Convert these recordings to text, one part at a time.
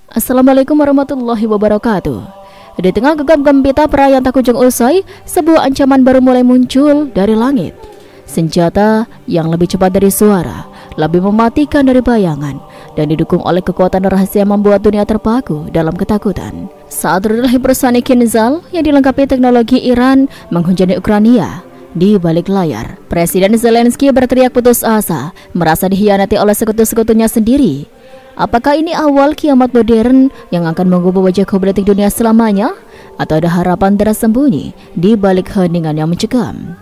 Assalamualaikum warahmatullahi wabarakatuh. Di tengah gegap gempita perayaan tak kunjung usai, sebuah ancaman baru mulai muncul dari langit. Senjata yang lebih cepat dari suara, lebih mematikan dari bayangan, dan didukung oleh kekuatan rahasia membuat dunia terpaku dalam ketakutan. Saat rudal hipersonic Kinzhal yang dilengkapi teknologi Iran menghujani Ukraina, di balik layar, Presiden Zelensky berteriak putus asa, merasa dikhianati oleh sekutu-sekutunya sendiri. Apakah ini awal kiamat modern yang akan mengubah wajah geopolitik dunia selamanya? Atau ada harapan tersembunyi di balik heningan yang mencekam?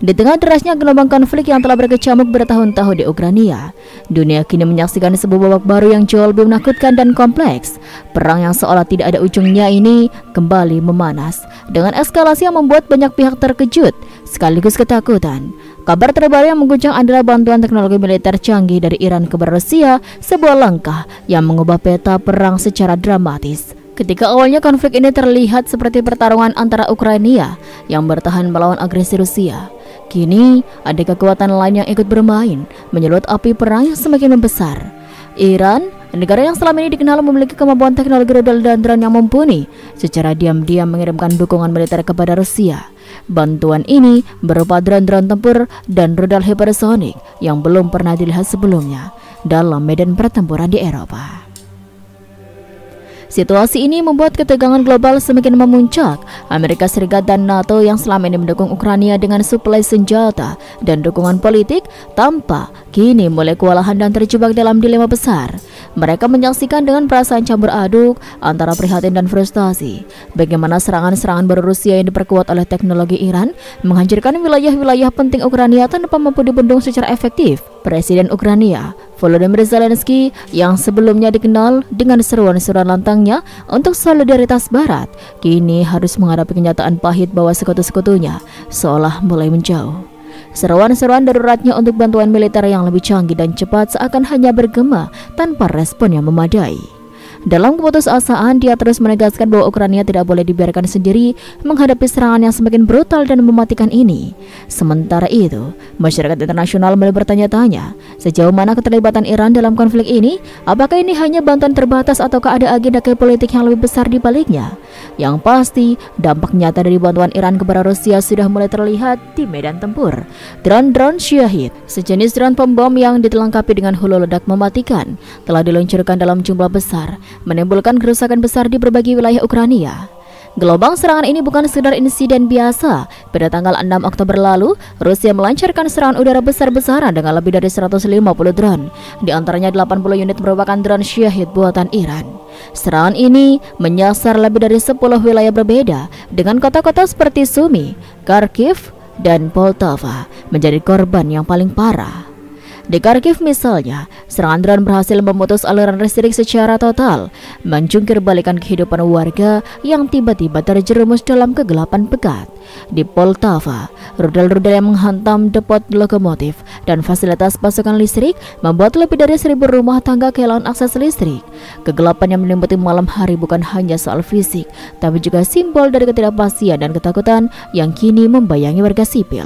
Di tengah derasnya gelombang konflik yang telah berkecamuk bertahun-tahun di Ukraina, dunia kini menyaksikan sebuah babak baru yang jauh lebih menakutkan dan kompleks. Perang yang seolah tidak ada ujungnya ini kembali memanas, dengan eskalasi yang membuat banyak pihak terkejut sekaligus ketakutan. Kabar terbaru yang mengguncang adalah bantuan teknologi militer canggih dari Iran kepada Rusia, sebuah langkah yang mengubah peta perang secara dramatis. Ketika awalnya konflik ini terlihat seperti pertarungan antara Ukraina yang bertahan melawan agresi Rusia, kini ada kekuatan lain yang ikut bermain, menyulut api perang yang semakin membesar. Iran, negara yang selama ini dikenal memiliki kemampuan teknologi rudal dan drone yang mumpuni, secara diam-diam mengirimkan dukungan militer kepada Rusia. Bantuan ini berupa drone-drone tempur dan rudal hipersonik yang belum pernah dilihat sebelumnya dalam medan pertempuran di Eropa. Situasi ini membuat ketegangan global semakin memuncak. Amerika Serikat dan NATO yang selama ini mendukung Ukraina dengan suplai senjata dan dukungan politik tampak kini mulai kewalahan dan terjebak dalam dilema besar. Mereka menyaksikan dengan perasaan campur aduk antara prihatin dan frustasi bagaimana serangan-serangan baru Rusia yang diperkuat oleh teknologi Iran menghancurkan wilayah-wilayah penting Ukraina tanpa mampu dibendung secara efektif. Presiden Ukraina Volodymyr Zelensky yang sebelumnya dikenal dengan seruan-seruan lantangnya untuk solidaritas Barat, kini harus menghadapi kenyataan pahit bahwa sekutu-sekutunya seolah mulai menjauh. Seruan-seruan daruratnya untuk bantuan militer yang lebih canggih dan cepat seakan hanya bergema tanpa respon yang memadai. Dalam keputusasaan, dia terus menegaskan bahwa Ukraina tidak boleh dibiarkan sendiri menghadapi serangan yang semakin brutal dan mematikan ini. Sementara itu, masyarakat internasional mulai bertanya-tanya, sejauh mana keterlibatan Iran dalam konflik ini? Apakah ini hanya bantuan terbatas ataukah ada agenda politik yang lebih besar di baliknya? Yang pasti, dampak nyata dari bantuan Iran kepada Rusia sudah mulai terlihat di medan tempur. Drone-drone Shahid, sejenis drone pembom yang dilengkapi dengan hulu ledak mematikan, telah diluncurkan dalam jumlah besar, menimbulkan kerusakan besar di berbagai wilayah Ukraina. Gelombang serangan ini bukan sekedar insiden biasa. Pada tanggal 6 Oktober lalu, Rusia melancarkan serangan udara besar-besaran dengan lebih dari 150 drone. Di antaranya 80 unit merupakan drone Shahid buatan Iran. Serangan ini menyasar lebih dari 10 wilayah berbeda, dengan kota-kota seperti Sumy, Kharkiv, dan Poltava menjadi korban yang paling parah. Di Kharkiv misalnya, serangan drone berhasil memutus aliran listrik secara total, menjungkir balikan kehidupan warga yang tiba-tiba terjerumus dalam kegelapan pekat. Di Poltava, rudal-rudal yang menghantam depot lokomotif dan fasilitas pasokan listrik membuat lebih dari 1.000 rumah tangga kehilangan akses listrik. Kegelapan yang menyelimuti malam hari bukan hanya soal fisik, tapi juga simbol dari ketidakpastian dan ketakutan yang kini membayangi warga sipil.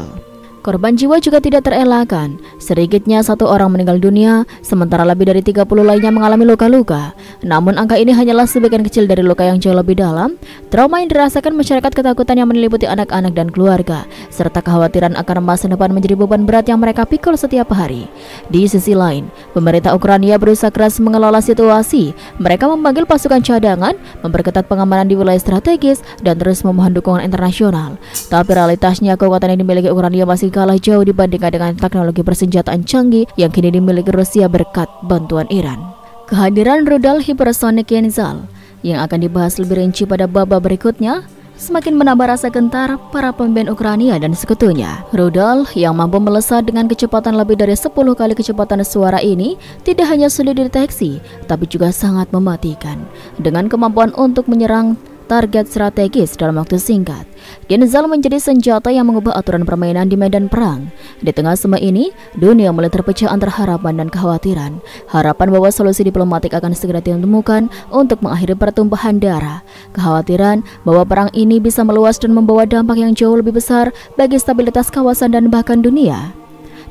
Korban jiwa juga tidak terelakkan. Sedikitnya 1 orang meninggal dunia, sementara lebih dari 30 lainnya mengalami luka-luka. Namun angka ini hanyalah sebagian kecil dari luka yang jauh lebih dalam. Trauma yang dirasakan masyarakat, ketakutan yang menyelimuti anak-anak dan keluarga, serta kekhawatiran akan masa depan menjadi beban berat yang mereka pikul setiap hari. Di sisi lain, pemerintah Ukraina berusaha keras mengelola situasi. Mereka memanggil pasukan cadangan, memperketat pengamanan di wilayah strategis, dan terus memohon dukungan internasional. Tapi realitasnya kekuatan yang dimiliki Ukraina masih kalah jauh dibandingkan dengan teknologi persenjataan canggih yang kini dimiliki Rusia berkat bantuan Iran. Kehadiran rudal hipersonic Kinzhal yang akan dibahas lebih rinci pada babak berikutnya semakin menambah rasa gentar para pemimpin Ukraina dan sekutunya. Rudal yang mampu melesat dengan kecepatan lebih dari 10 kali kecepatan suara ini tidak hanya sulit dideteksi, tapi juga sangat mematikan dengan kemampuan untuk menyerang target strategis dalam waktu singkat. Kinzhal menjadi senjata yang mengubah aturan permainan di medan perang. Di tengah semua ini, dunia mulai terpecah antara harapan dan kekhawatiran. Harapan bahwa solusi diplomatik akan segera ditemukan untuk mengakhiri pertumpahan darah. Kekhawatiran bahwa perang ini bisa meluas dan membawa dampak yang jauh lebih besar bagi stabilitas kawasan dan bahkan dunia.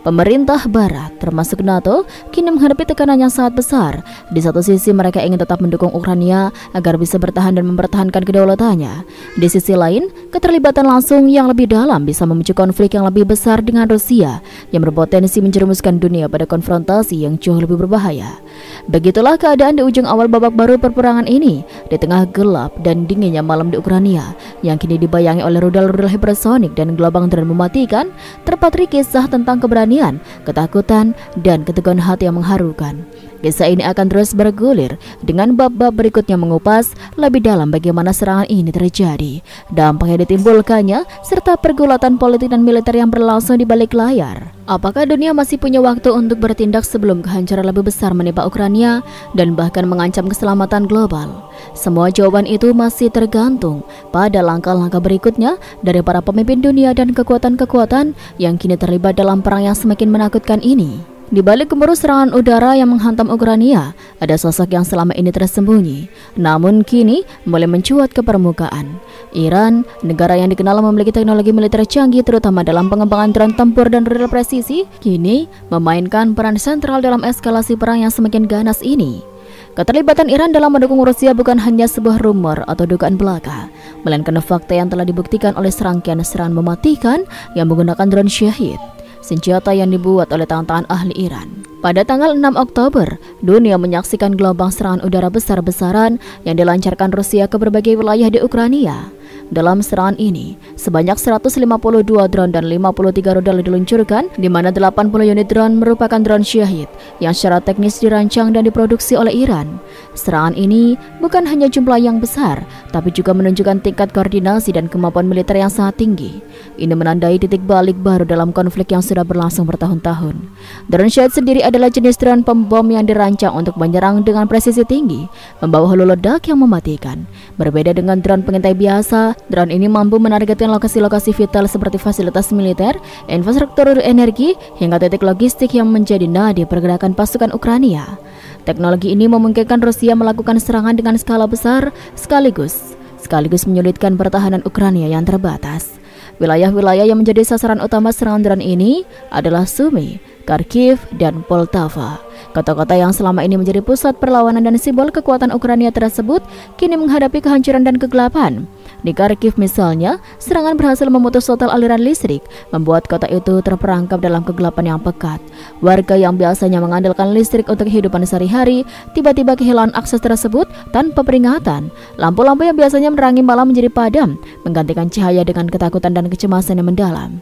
Pemerintah Barat, termasuk NATO, kini menghadapi tekanan yang sangat besar. Di satu sisi mereka ingin tetap mendukung Ukraina agar bisa bertahan dan mempertahankan kedaulatannya. Di sisi lain, keterlibatan langsung yang lebih dalam bisa memicu konflik yang lebih besar dengan Rusia, yang berpotensi menjerumuskan dunia pada konfrontasi yang jauh lebih berbahaya. Begitulah keadaan di ujung awal babak baru perperangan ini, di tengah gelap dan dinginnya malam di Ukraina, yang kini dibayangi oleh rudal-rudal hipersonik dan gelombang drone mematikan. Terpatri kisah tentang keberanian, ketakutan, dan keteguhan hati yang mengharukan. Kisah ini akan terus bergulir dengan bab-bab berikutnya mengupas lebih dalam bagaimana serangan ini terjadi, dampak yang ditimbulkannya, serta pergulatan politik dan militer yang berlangsung di balik layar. Apakah dunia masih punya waktu untuk bertindak sebelum kehancuran lebih besar menimpa Ukraina dan bahkan mengancam keselamatan global? Semua jawaban itu masih tergantung pada langkah-langkah berikutnya dari para pemimpin dunia dan kekuatan-kekuatan yang kini terlibat dalam perang yang semakin menakutkan ini. Di balik gemuruh serangan udara yang menghantam Ukraina, ada sosok yang selama ini tersembunyi, namun kini mulai mencuat ke permukaan. Iran, negara yang dikenal memiliki teknologi militer canggih terutama dalam pengembangan drone tempur dan rudal presisi, kini memainkan peran sentral dalam eskalasi perang yang semakin ganas ini. Keterlibatan Iran dalam mendukung Rusia bukan hanya sebuah rumor atau dugaan belaka, melainkan fakta yang telah dibuktikan oleh serangkaian serangan mematikan yang menggunakan drone Shahid, senjata yang dibuat oleh tangan-tangan ahli Iran. Pada tanggal 6 Oktober, dunia menyaksikan gelombang serangan udara besar-besaran yang dilancarkan Rusia ke berbagai wilayah di Ukraina. Dalam serangan ini, sebanyak 152 drone dan 53 rudal diluncurkan, di mana 80 unit drone merupakan drone Shahid yang secara teknis dirancang dan diproduksi oleh Iran. Serangan ini bukan hanya jumlah yang besar, tapi juga menunjukkan tingkat koordinasi dan kemampuan militer yang sangat tinggi. Ini menandai titik balik baru dalam konflik yang sudah berlangsung bertahun-tahun. Drone Shahid sendiri adalah jenis drone pembom yang dirancang untuk menyerang dengan presisi tinggi, membawa hulu ledak yang mematikan. Berbeda dengan drone pengintai biasa, drone ini mampu menargetkan lokasi-lokasi vital seperti fasilitas militer, infrastruktur energi, hingga titik logistik yang menjadi nadi pergerakan pasukan Ukraina. Teknologi ini memungkinkan Rusia melakukan serangan dengan skala besar sekaligus menyulitkan pertahanan Ukraina yang terbatas. Wilayah-wilayah yang menjadi sasaran utama serangan drone ini adalah Sumy, Kharkiv, dan Poltava. Kota-kota yang selama ini menjadi pusat perlawanan dan simbol kekuatan Ukraina tersebut kini menghadapi kehancuran dan kegelapan. Di Kharkiv misalnya, serangan berhasil memutus total aliran listrik, membuat kota itu terperangkap dalam kegelapan yang pekat. Warga yang biasanya mengandalkan listrik untuk kehidupan sehari-hari, tiba-tiba kehilangan akses tersebut tanpa peringatan. Lampu-lampu yang biasanya menerangi malam menjadi padam, menggantikan cahaya dengan ketakutan dan kecemasan yang mendalam.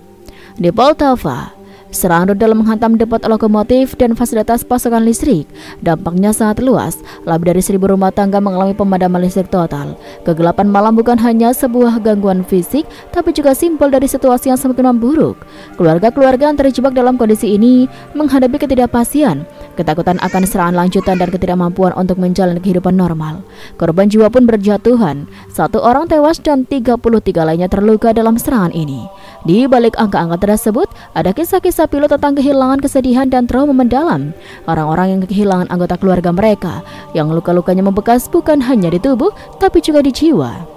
Di Poltava, serangan rudal menghantam depot lokomotif dan fasilitas pasokan listrik. Dampaknya sangat luas. Lebih dari 1.000 rumah tangga mengalami pemadaman listrik total. Kegelapan malam bukan hanya sebuah gangguan fisik, tapi juga simbol dari situasi yang semakin memburuk. Keluarga-keluarga yang terjebak dalam kondisi ini menghadapi ketidakpastian, ketakutan akan serangan lanjutan, dan ketidakmampuan untuk menjalani kehidupan normal. Korban jiwa pun berjatuhan. 1 orang tewas dan 33 lainnya terluka dalam serangan ini. Di balik angka-angka tersebut, ada kisah-kisah pilot tentang kehilangan, kesedihan, dan trauma mendalam. Orang-orang yang kehilangan anggota keluarga mereka, yang luka-lukanya membekas bukan hanya di tubuh, tapi juga di jiwa.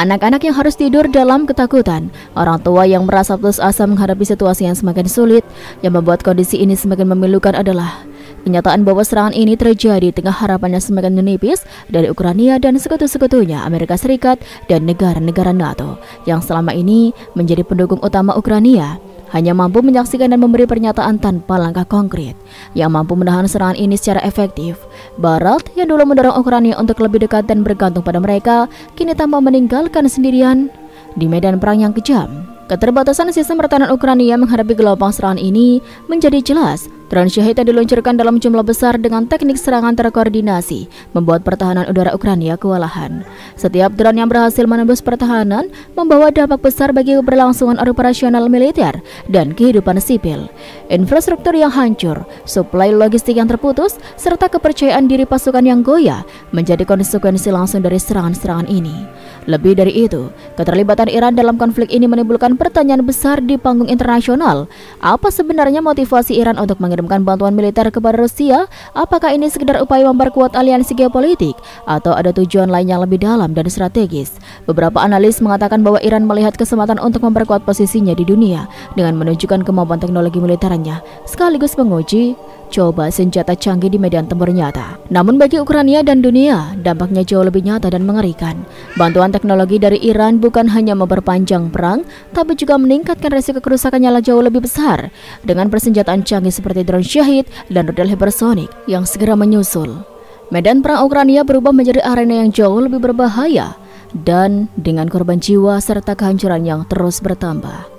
Anak-anak yang harus tidur dalam ketakutan, orang tua yang merasa putus asa menghadapi situasi yang semakin sulit. Yang membuat kondisi ini semakin memilukan adalah kenyataan bahwa serangan ini terjadi tengah harapannya semakin menipis dari Ukraina dan sekutu-sekutunya Amerika Serikat dan negara-negara NATO yang selama ini menjadi pendukung utama Ukraina, hanya mampu menyaksikan dan memberi pernyataan tanpa langkah konkret yang mampu menahan serangan ini secara efektif. Barat yang dulu mendorong Ukraina untuk lebih dekat dan bergantung pada mereka, kini tanpa meninggalkan sendirian di medan perang yang kejam. Keterbatasan sistem pertahanan Ukraina menghadapi gelombang serangan ini menjadi jelas. Drone Shahid yang diluncurkan dalam jumlah besar dengan teknik serangan terkoordinasi membuat pertahanan udara Ukraina kewalahan. Setiap drone yang berhasil menembus pertahanan membawa dampak besar bagi keberlangsungan operasional militer dan kehidupan sipil. Infrastruktur yang hancur, suplai logistik yang terputus, serta kepercayaan diri pasukan yang goyah menjadi konsekuensi langsung dari serangan-serangan ini. Lebih dari itu, keterlibatan Iran dalam konflik ini menimbulkan pertanyaan besar di panggung internasional. Apa sebenarnya motivasi Iran untuk mengirim mengirimkan bantuan militer kepada Rusia, apakah ini sekedar upaya memperkuat aliansi geopolitik atau ada tujuan lain yang lebih dalam dan strategis? Beberapa analis mengatakan bahwa Iran melihat kesempatan untuk memperkuat posisinya di dunia dengan menunjukkan kemampuan teknologi militernya, sekaligus menguji coba senjata canggih di medan tempur nyata. Namun bagi Ukraina dan dunia, dampaknya jauh lebih nyata dan mengerikan. Bantuan teknologi dari Iran bukan hanya memperpanjang perang, tapi juga meningkatkan resiko kerusakannya jauh lebih besar dengan persenjataan canggih seperti drone Shahid dan rudal hipersonik yang segera menyusul. Medan perang Ukraina berubah menjadi arena yang jauh lebih berbahaya dan dengan korban jiwa serta kehancuran yang terus bertambah.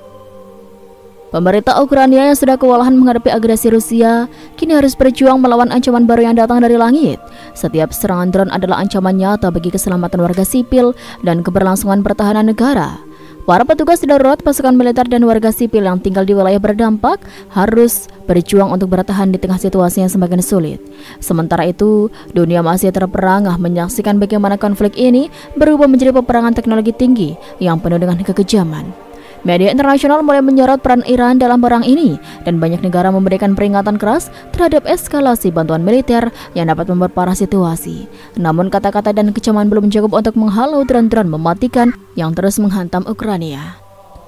Pemerintah Ukraina yang sudah kewalahan menghadapi agresi Rusia kini harus berjuang melawan ancaman baru yang datang dari langit. Setiap serangan drone adalah ancaman nyata bagi keselamatan warga sipil dan keberlangsungan pertahanan negara. Para petugas darurat, pasukan militer dan warga sipil yang tinggal di wilayah berdampak harus berjuang untuk bertahan di tengah situasi yang semakin sulit. Sementara itu, dunia masih terperangah menyaksikan bagaimana konflik ini berubah menjadi peperangan teknologi tinggi yang penuh dengan kekejaman. Media internasional mulai menyorot peran Iran dalam perang ini dan banyak negara memberikan peringatan keras terhadap eskalasi bantuan militer yang dapat memperparah situasi. Namun kata-kata dan kecaman belum cukup untuk menghalau drone-drone mematikan yang terus menghantam Ukraina.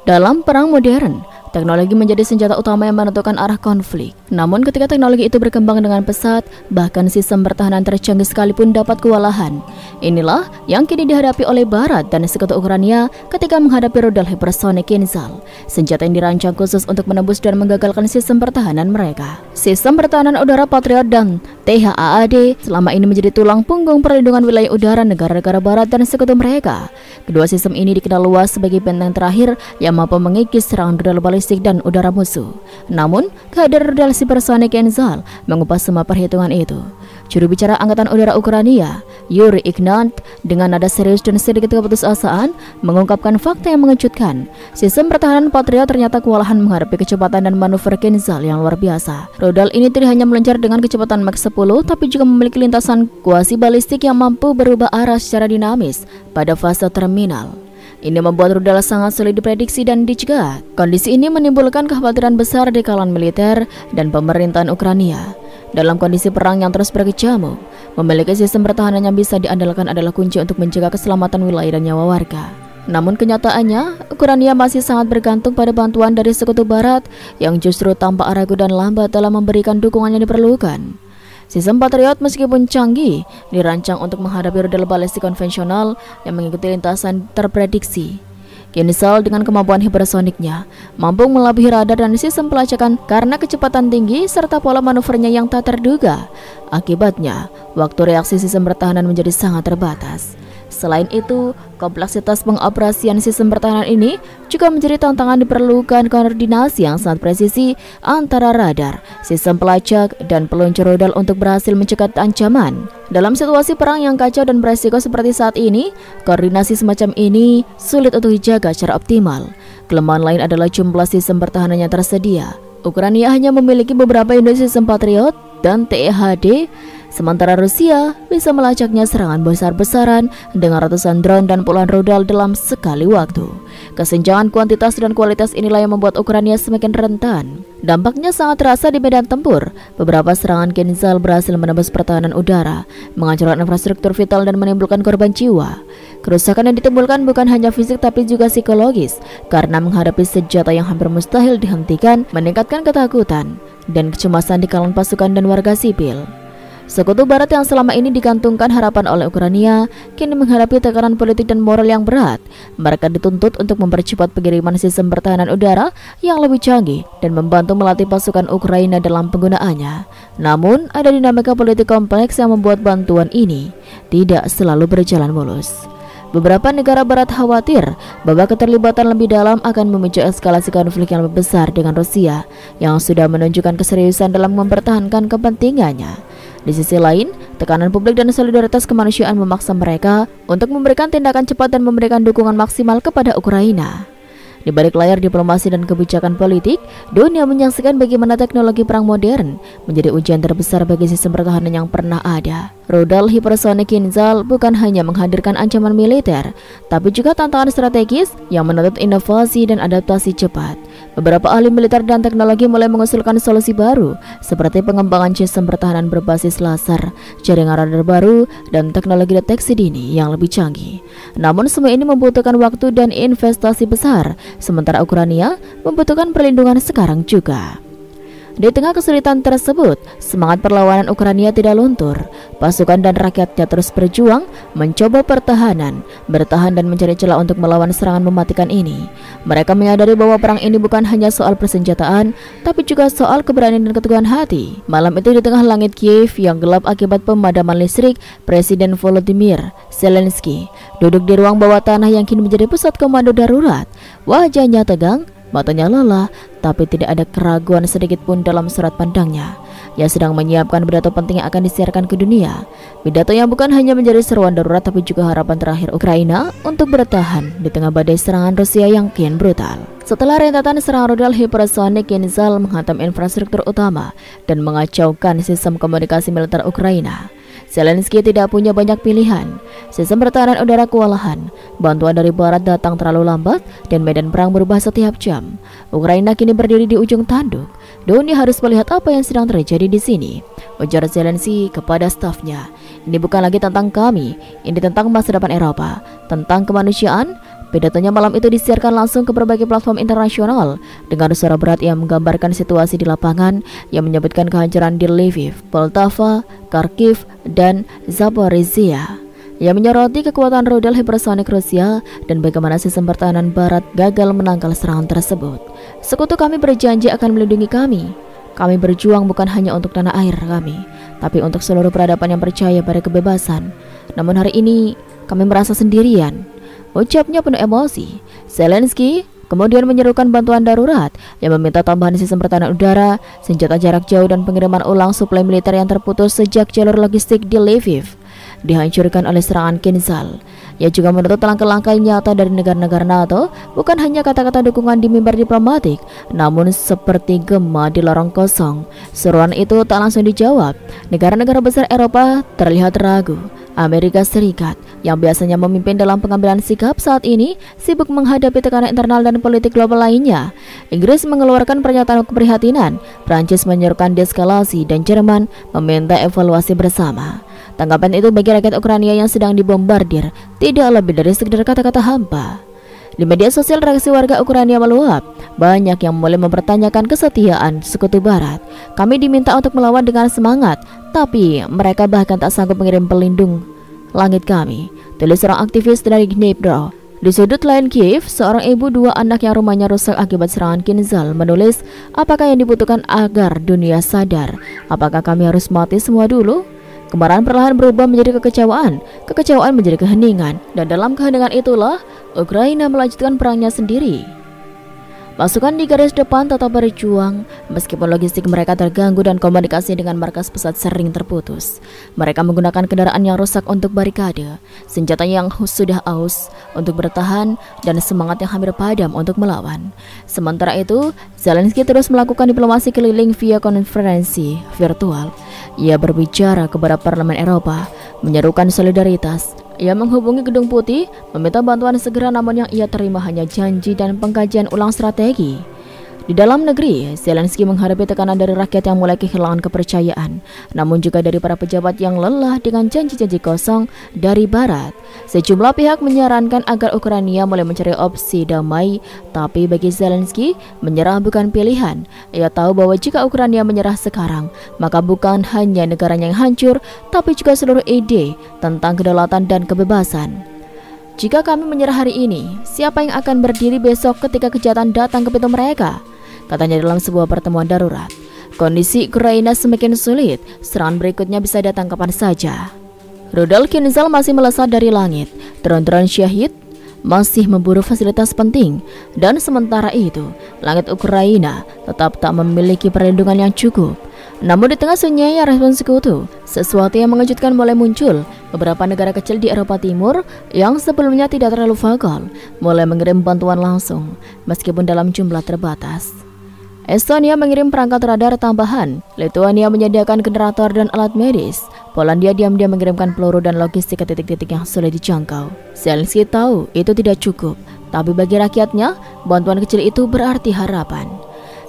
Dalam perang modern, teknologi menjadi senjata utama yang menentukan arah konflik. Namun ketika teknologi itu berkembang dengan pesat, bahkan sistem pertahanan tercanggih sekalipun dapat kewalahan. Inilah yang kini dihadapi oleh Barat dan sekutu Ukraina ketika menghadapi rudal hipersonik Kinzhal, senjata yang dirancang khusus untuk menembus dan menggagalkan sistem pertahanan mereka. Sistem pertahanan udara Patriot dan THAAD selama ini menjadi tulang punggung perlindungan wilayah udara negara-negara Barat dan sekutu mereka. Kedua sistem ini dikenal luas sebagai benteng terakhir yang mampu mengikis serangan rudal balistik dan udara musuh. Namun, kehadiran rudal hipersonik Kinzhal mengubah semua perhitungan itu. Juru bicara Angkatan Udara Ukraina, Yuri Ignat, dengan nada serius dan sedikit keputusasaan, mengungkapkan fakta yang mengejutkan. Sistem pertahanan Patriot ternyata kewalahan menghadapi kecepatan dan manuver Kinzhal yang luar biasa. Rudal ini tidak hanya meluncur dengan kecepatan Mach 10, tapi juga memiliki lintasan kuasi balistik yang mampu berubah arah secara dinamis pada fase terminal. Ini membuat rudal sangat sulit diprediksi dan dicegah. Kondisi ini menimbulkan kekhawatiran besar di kalangan militer dan pemerintahan Ukraina. Dalam kondisi perang yang terus berkecamuk, memiliki sistem pertahanan yang bisa diandalkan adalah kunci untuk menjaga keselamatan wilayah dan nyawa warga. Namun kenyataannya, Ukraina masih sangat bergantung pada bantuan dari sekutu Barat yang justru tampak ragu dan lambat dalam memberikan dukungan yang diperlukan. Sistem Patriot meskipun canggih, dirancang untuk menghadapi rudal balistik konvensional yang mengikuti lintasan terprediksi. Kinzhal dengan kemampuan hipersoniknya mampu melebihi radar dan sistem pelacakan karena kecepatan tinggi serta pola manuvernya yang tak terduga. Akibatnya, waktu reaksi sistem pertahanan menjadi sangat terbatas. Selain itu, kompleksitas pengoperasian sistem pertahanan ini juga menjadi tantangan. Diperlukan koordinasi yang sangat presisi antara radar, sistem pelacak, dan peluncur rudal untuk berhasil mencegat ancaman. Dalam situasi perang yang kacau dan beresiko seperti saat ini, koordinasi semacam ini sulit untuk dijaga secara optimal. Kelemahan lain adalah jumlah sistem pertahanan yang tersedia. Ukraina hanya memiliki beberapa unit sistem Patriot dan THAAD, sementara Rusia bisa melacaknya serangan besar-besaran dengan ratusan drone dan puluhan rudal dalam sekali waktu. Kesenjangan kuantitas dan kualitas inilah yang membuat Ukraina semakin rentan. Dampaknya sangat terasa di medan tempur. Beberapa serangan Kinzhal berhasil menembus pertahanan udara, menghancurkan infrastruktur vital dan menimbulkan korban jiwa. Kerusakan yang ditimbulkan bukan hanya fisik tapi juga psikologis, karena menghadapi senjata yang hampir mustahil dihentikan, meningkatkan ketakutan dan kecemasan di kalangan pasukan dan warga sipil. Sekutu Barat yang selama ini digantungkan harapan oleh Ukraina kini menghadapi tekanan politik dan moral yang berat. Mereka dituntut untuk mempercepat pengiriman sistem pertahanan udara yang lebih canggih dan membantu melatih pasukan Ukraina dalam penggunaannya. Namun, ada dinamika politik kompleks yang membuat bantuan ini tidak selalu berjalan mulus. Beberapa negara Barat khawatir bahwa keterlibatan lebih dalam akan memicu eskalasi konflik yang lebih besar dengan Rusia yang sudah menunjukkan keseriusan dalam mempertahankan kepentingannya. Di sisi lain, tekanan publik dan solidaritas kemanusiaan memaksa mereka untuk memberikan tindakan cepat dan memberikan dukungan maksimal kepada Ukraina. Di balik layar diplomasi dan kebijakan politik, dunia menyaksikan bagaimana teknologi perang modern menjadi ujian terbesar bagi sistem pertahanan yang pernah ada. Rudal hipersonik Kinzhal bukan hanya menghadirkan ancaman militer, tapi juga tantangan strategis yang menuntut inovasi dan adaptasi cepat. Beberapa ahli militer dan teknologi mulai mengusulkan solusi baru seperti pengembangan sistem pertahanan berbasis laser, jaringan radar baru, dan teknologi deteksi dini yang lebih canggih. Namun semua ini membutuhkan waktu dan investasi besar, sementara Ukraina membutuhkan perlindungan sekarang juga. Di tengah kesulitan tersebut, semangat perlawanan Ukraina tidak luntur. Pasukan dan rakyatnya terus berjuang, mencoba bertahan dan mencari celah untuk melawan serangan mematikan ini. Mereka menyadari bahwa perang ini bukan hanya soal persenjataan, tapi juga soal keberanian dan keteguhan hati. Malam itu di tengah langit Kiev yang gelap akibat pemadaman listrik, Presiden Volodymyr Zelensky duduk di ruang bawah tanah yang kini menjadi pusat komando darurat. Wajahnya tegang, matanya lelah, tapi tidak ada keraguan sedikit pun dalam surat pandangnya. Ia sedang menyiapkan pidato penting yang akan disiarkan ke dunia. Pidato yang bukan hanya menjadi seruan darurat, tapi juga harapan terakhir Ukraina untuk bertahan di tengah badai serangan Rusia yang kian brutal. Setelah rentetan serangan rudal hipersonik Kinzhal menghantam infrastruktur utama dan mengacaukan sistem komunikasi militer Ukraina, Zelensky tidak punya banyak pilihan. Sistem pertahanan udara kewalahan, bantuan dari barat datang terlalu lambat, dan medan perang berubah setiap jam. Ukraina kini berdiri di ujung tanduk. Dunia harus melihat apa yang sedang terjadi di sini, ujar Zelensky kepada stafnya. Ini bukan lagi tentang kami, ini tentang masa depan Eropa, tentang kemanusiaan. Pidatonya malam itu disiarkan langsung ke berbagai platform internasional. Dengan suara berat yang menggambarkan situasi di lapangan yang menyebutkan kehancuran di Lviv, Poltava, Kharkiv, dan Zaporizhia. Ia menyoroti kekuatan rudal hipersonik Rusia dan bagaimana sistem pertahanan barat gagal menangkal serangan tersebut. Sekutu kami berjanji akan melindungi kami. Kami berjuang bukan hanya untuk tanah air kami, tapi untuk seluruh peradaban yang percaya pada kebebasan. Namun hari ini kami merasa sendirian, ucapnya penuh emosi. Zelensky kemudian menyerukan bantuan darurat yang meminta tambahan sistem pertahanan udara, senjata jarak jauh, dan pengiriman ulang suplai militer yang terputus sejak jalur logistik di Lviv dihancurkan oleh serangan Kinzhal. Ia juga menuntut langkah-langkah nyata dari negara-negara NATO, bukan hanya kata-kata dukungan di mimbar diplomatik, namun seperti gema di lorong kosong. Seruan itu tak langsung dijawab. Negara-negara besar Eropa terlihat ragu. Amerika Serikat yang biasanya memimpin dalam pengambilan sikap saat ini sibuk menghadapi tekanan internal dan politik global lainnya. Inggris mengeluarkan pernyataan keprihatinan, Prancis menyerukan deeskalasi, dan Jerman meminta evaluasi bersama. Tanggapan itu bagi rakyat Ukraina yang sedang dibombardir tidak lebih dari sekedar kata-kata hampa. Di media sosial reaksi warga Ukraina meluap. Banyak yang mulai mempertanyakan kesetiaan sekutu barat. Kami diminta untuk melawan dengan semangat, tapi mereka bahkan tak sanggup mengirim pelindung langit kami, tulis seorang aktivis dari Dnipro. Di sudut lain Kiev, seorang ibu dua anak yang rumahnya rusak akibat serangan Kinzhal menulis, apakah yang dibutuhkan agar dunia sadar? Apakah kami harus mati semua dulu? Kemarahan perlahan berubah menjadi kekecewaan menjadi keheningan, dan dalam keheningan itulah Ukraina melanjutkan perangnya sendiri. Pasukan di garis depan tetap berjuang meskipun logistik mereka terganggu dan komunikasi dengan markas pusat sering terputus. Mereka menggunakan kendaraan yang rusak untuk barikade, senjata yang sudah aus untuk bertahan, dan semangat yang hampir padam untuk melawan. Sementara itu, Zelensky terus melakukan diplomasi keliling via konferensi virtual. Ia berbicara kepada Parlemen Eropa, menyerukan solidaritas. Ia menghubungi Gedung Putih, meminta bantuan segera, namun yang ia terima hanya janji dan pengkajian ulang strategi. Di dalam negeri, Zelensky menghadapi tekanan dari rakyat yang mulai kehilangan kepercayaan, namun juga dari para pejabat yang lelah dengan janji-janji kosong dari barat. Sejumlah pihak menyarankan agar Ukraina mulai mencari opsi damai, tapi bagi Zelensky, menyerah bukan pilihan. Ia tahu bahwa jika Ukraina menyerah sekarang, maka bukan hanya negaranya yang hancur, tapi juga seluruh ide tentang kedaulatan dan kebebasan. Jika kami menyerah hari ini, siapa yang akan berdiri besok ketika kejahatan datang ke pintu mereka? Katanya dalam sebuah pertemuan darurat. Kondisi Ukraina semakin sulit, serangan berikutnya bisa datang kapan saja. Rudal Kinzhal masih melesat dari langit, drone-drone Syahid masih memburu fasilitas penting, dan sementara itu, langit Ukraina tetap tak memiliki perlindungan yang cukup. Namun di tengah sunyinya respon sekutu, sesuatu yang mengejutkan mulai muncul. Beberapa negara kecil di Eropa Timur yang sebelumnya tidak terlalu vokal mulai mengirim bantuan langsung, meskipun dalam jumlah terbatas. Estonia mengirim perangkat radar tambahan, Lithuania menyediakan generator dan alat medis, Polandia diam-diam mengirimkan peluru dan logistik ke titik-titik yang sulit dijangkau. Zelensky tahu itu tidak cukup, tapi bagi rakyatnya, bantuan kecil itu berarti harapan.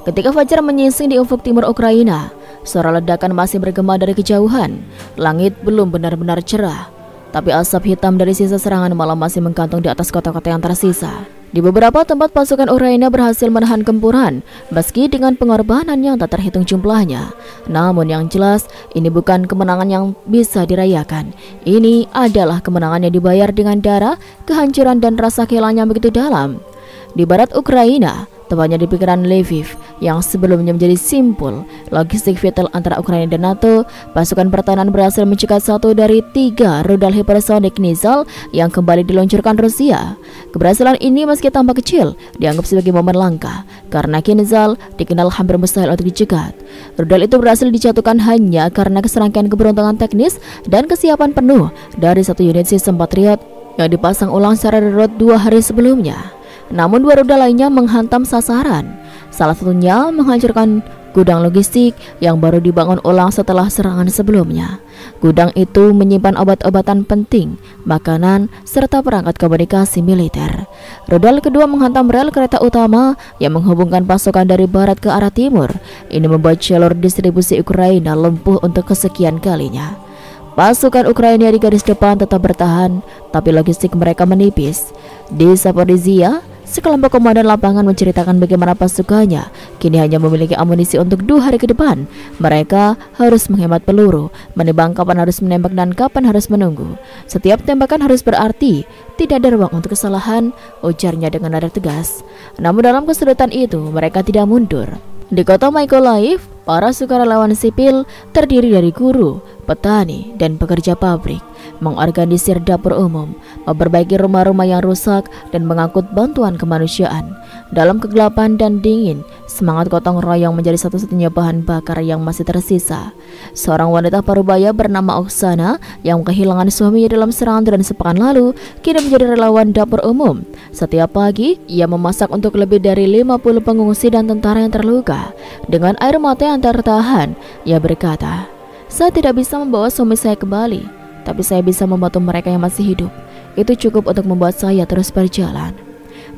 Ketika fajar menyingsing di ufuk timur Ukraina, suara ledakan masih bergema dari kejauhan. Langit belum benar-benar cerah, tapi asap hitam dari sisa serangan malam masih menggantung di atas kota-kota yang tersisa. Di beberapa tempat pasukan Ukraina berhasil menahan gempuran, meski dengan pengorbanan yang tak terhitung jumlahnya. Namun yang jelas, ini bukan kemenangan yang bisa dirayakan. Ini adalah kemenangan yang dibayar dengan darah, kehancuran dan rasa kehilangan yang begitu dalam. Di barat Ukraina, tepatnya di pikiran Lviv, yang sebelumnya menjadi simpul logistik vital antara Ukraina dan NATO, pasukan pertahanan berhasil mencegat satu dari 3 rudal hipersonik Nizhal yang kembali diluncurkan Rusia. Keberhasilan ini meski tampak kecil, dianggap sebagai momen langka, karena Nizhal dikenal hampir mustahil untuk dicegat. Rudal itu berhasil dijatuhkan hanya karena keserangkaian keberuntungan teknis dan kesiapan penuh dari satu unit sistem Patriot yang dipasang ulang secara darurat 2 hari sebelumnya. Namun 2 rudal lainnya menghantam sasaran. Salah satunya menghancurkan gudang logistik yang baru dibangun ulang setelah serangan sebelumnya. Gudang itu menyimpan obat-obatan penting, makanan, serta perangkat komunikasi militer. Rudal kedua menghantam rel kereta utama yang menghubungkan pasukan dari barat ke arah timur. Ini membuat jalur distribusi Ukraina lumpuh untuk kesekian kalinya. Pasukan Ukraina di garis depan tetap bertahan, tapi logistik mereka menipis. Di Zaporizhia, sekelompok komandan lapangan menceritakan bagaimana pasukannya kini hanya memiliki amunisi untuk 2 hari ke depan. Mereka harus menghemat peluru, menimbang kapan harus menembak dan kapan harus menunggu. Setiap tembakan harus berarti, tidak ada ruang untuk kesalahan, ujarnya dengan nada tegas. Namun dalam kesulitan itu, mereka tidak mundur. Di kota Mykolaiv, para sukarelawan sipil terdiri dari guru, petani, dan pekerja pabrik mengorganisir dapur umum, memperbaiki rumah-rumah yang rusak, dan mengangkut bantuan kemanusiaan. Dalam kegelapan dan dingin, semangat gotong royong menjadi satu-satunya bahan bakar yang masih tersisa. Seorang wanita parubaya bernama Oksana yang kehilangan suaminya dalam serangan dan sepekan lalu, kini menjadi relawan dapur umum. Setiap pagi, ia memasak untuk lebih dari 50 pengungsi dan tentara yang terluka. Dengan air mata yang tertahan, ia berkata, "Saya tidak bisa membawa suami saya kembali, tapi saya bisa membantu mereka yang masih hidup. Itu cukup untuk membuat saya terus berjalan."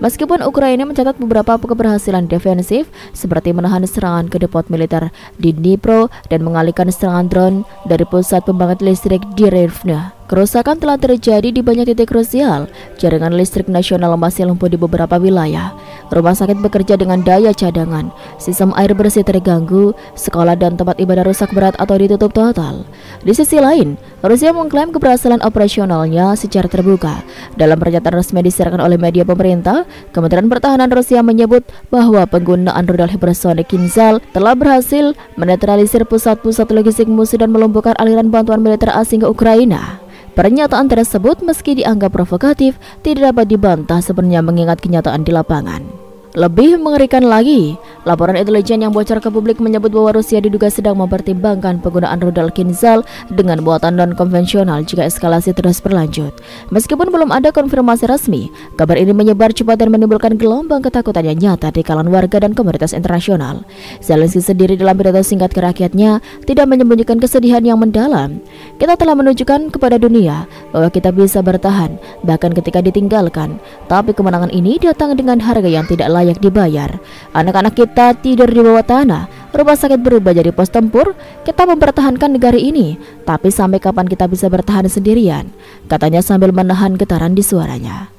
Meskipun Ukraina mencatat beberapa keberhasilan defensif seperti menahan serangan ke depot militer di Dnipro dan mengalihkan serangan drone dari pusat pembangkit listrik di Rivne, kerusakan telah terjadi di banyak titik krusial. Jaringan listrik nasional masih lumpuh di beberapa wilayah. Rumah sakit bekerja dengan daya cadangan, sistem air bersih terganggu, sekolah dan tempat ibadah rusak berat atau ditutup total. Di sisi lain, Rusia mengklaim keberhasilan operasionalnya secara terbuka. Dalam pernyataan resmi disiarkan oleh media pemerintah, Kementerian Pertahanan Rusia menyebut bahwa penggunaan rudal hipersonik Nizhal telah berhasil menetralisir pusat-pusat logistik musuh dan melumpuhkan aliran bantuan militer asing ke Ukraina. Pernyataan tersebut meski dianggap provokatif, tidak dapat dibantah sebenarnya mengingat kenyataan di lapangan. Lebih mengerikan lagi, laporan intelijen yang bocor ke publik menyebut bahwa Rusia diduga sedang mempertimbangkan penggunaan rudal Nizhal dengan muatan non-konvensional jika eskalasi terus berlanjut. Meskipun belum ada konfirmasi resmi, kabar ini menyebar cepat dan menimbulkan gelombang ketakutan yang nyata di kalangan warga dan komunitas internasional. Zelensky sendiri dalam pidato singkat ke rakyatnya tidak menyembunyikan kesedihan yang mendalam. "Kita telah menunjukkan kepada dunia bahwa kita bisa bertahan, bahkan ketika ditinggalkan. Tapi kemenangan ini datang dengan harga yang tidak layak dibayar. Anak-anak kita tidur di bawah tanah, rumah sakit berubah jadi pos tempur. Kita mempertahankan negara ini, tapi sampai kapan kita bisa bertahan sendirian?" katanya sambil menahan getaran di suaranya.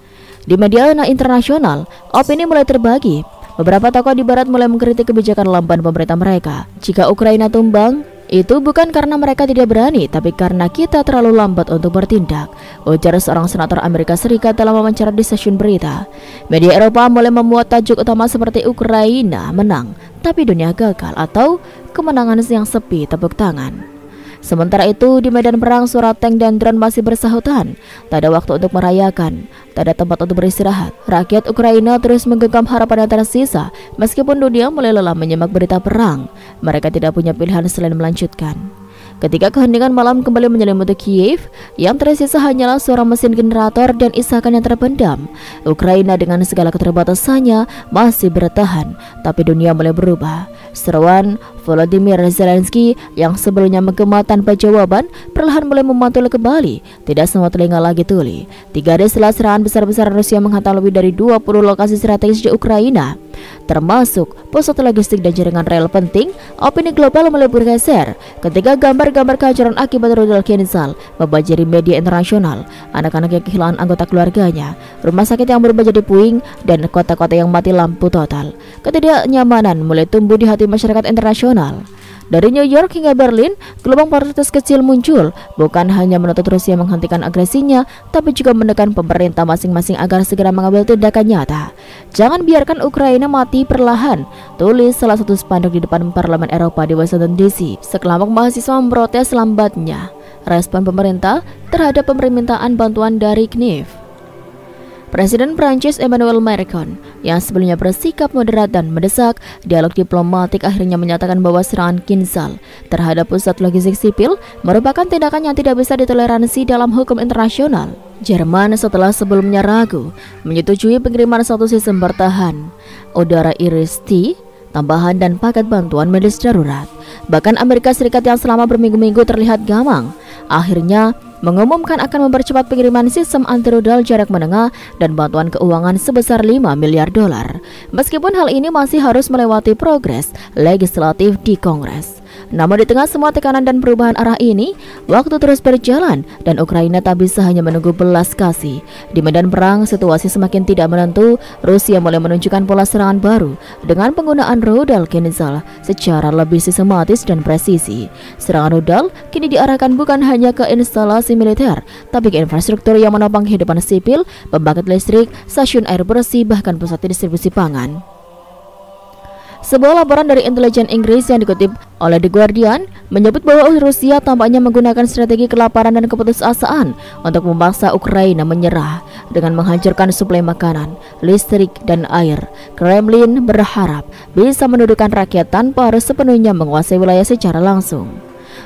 Di media internasional, opini mulai terbagi. Beberapa tokoh di barat mulai mengkritik kebijakan lamban pemerintah mereka. Jika Ukraina tumbang, itu bukan karena mereka tidak berani, tapi karena kita terlalu lambat untuk bertindak, ujar seorang senator Amerika Serikat dalam wawancara di stasiun berita. Media Eropa mulai memuat tajuk utama seperti Ukraina menang, tapi dunia gagal, atau kemenangan yang sepi tepuk tangan. Sementara itu, di medan perang suara tank dan drone masih bersahutan. Tak ada waktu untuk merayakan, tak ada tempat untuk beristirahat. Rakyat Ukraina terus menggenggam harapan yang tersisa. Meskipun dunia mulai lelah menyimak berita perang, mereka tidak punya pilihan selain melanjutkan. Ketika keheningan malam kembali menyelimuti Kiev, yang tersisa hanyalah suara mesin generator dan isakan yang terpendam. Ukraina dengan segala keterbatasannya masih bertahan, tapi dunia mulai berubah. Seruan Volodymyr Zelensky yang sebelumnya menggema tanpa jawaban perlahan mulai memantul kembali. Tidak semua telinga lagi tuli. 3 hari setelah serangan besar-besaran Rusia menghantam lebih dari 20 lokasi strategis di Ukraina, termasuk pusat logistik dan jaringan rel penting, opini global mulai bergeser ketika gambar-gambar kehancuran akibat rudal Kinzhal membanjiri media internasional. Anak-anak yang kehilangan anggota keluarganya, rumah sakit yang berubah jadi puing, dan kota-kota yang mati lampu total. Ketidaknyamanan mulai tumbuh di hati masyarakat internasional. Dari New York hingga Berlin, gelombang protes kecil muncul, bukan hanya menuntut Rusia menghentikan agresinya, tapi juga menekan pemerintah masing-masing agar segera mengambil tindakan nyata. Jangan biarkan Ukraina mati perlahan, tulis salah satu spanduk di depan Parlemen Eropa di Washington DC. Sekelompok mahasiswa memprotes lambatnya respon pemerintah terhadap permintaan bantuan dari Kiev. Presiden Prancis Emmanuel Macron yang sebelumnya bersikap moderat dan mendesak dialog diplomatik akhirnya menyatakan bahwa serangan Kinzhal terhadap pusat logistik sipil merupakan tindakan yang tidak bisa ditoleransi dalam hukum internasional. Jerman setelah sebelumnya ragu menyetujui pengiriman satu sistem bertahan udara Iris-T tambahan dan paket bantuan medis darurat. Bahkan Amerika Serikat yang selama berminggu-minggu terlihat gamang akhirnya mengumumkan akan mempercepat pengiriman sistem anti-rudal jarak menengah dan bantuan keuangan sebesar 5 miliar dolar. Meskipun hal ini masih harus melewati progres legislatif di Kongres. Namun di tengah semua tekanan dan perubahan arah ini, waktu terus berjalan dan Ukraina tak bisa hanya menunggu belas kasih. Di medan perang, situasi semakin tidak menentu. Rusia mulai menunjukkan pola serangan baru dengan penggunaan rudal Kinzhal secara lebih sistematis dan presisi. Serangan rudal kini diarahkan bukan hanya ke instalasi militer, tapi ke infrastruktur yang menopang kehidupan sipil, pembangkit listrik, stasiun air bersih, bahkan pusat distribusi pangan. Sebuah laporan dari intelijen Inggris yang dikutip oleh The Guardian menyebut bahwa Rusia tampaknya menggunakan strategi kelaparan dan keputusasaan untuk memaksa Ukraina menyerah dengan menghancurkan suplai makanan, listrik, dan air. Kremlin berharap bisa menundukkan rakyat tanpa harus sepenuhnya menguasai wilayah secara langsung.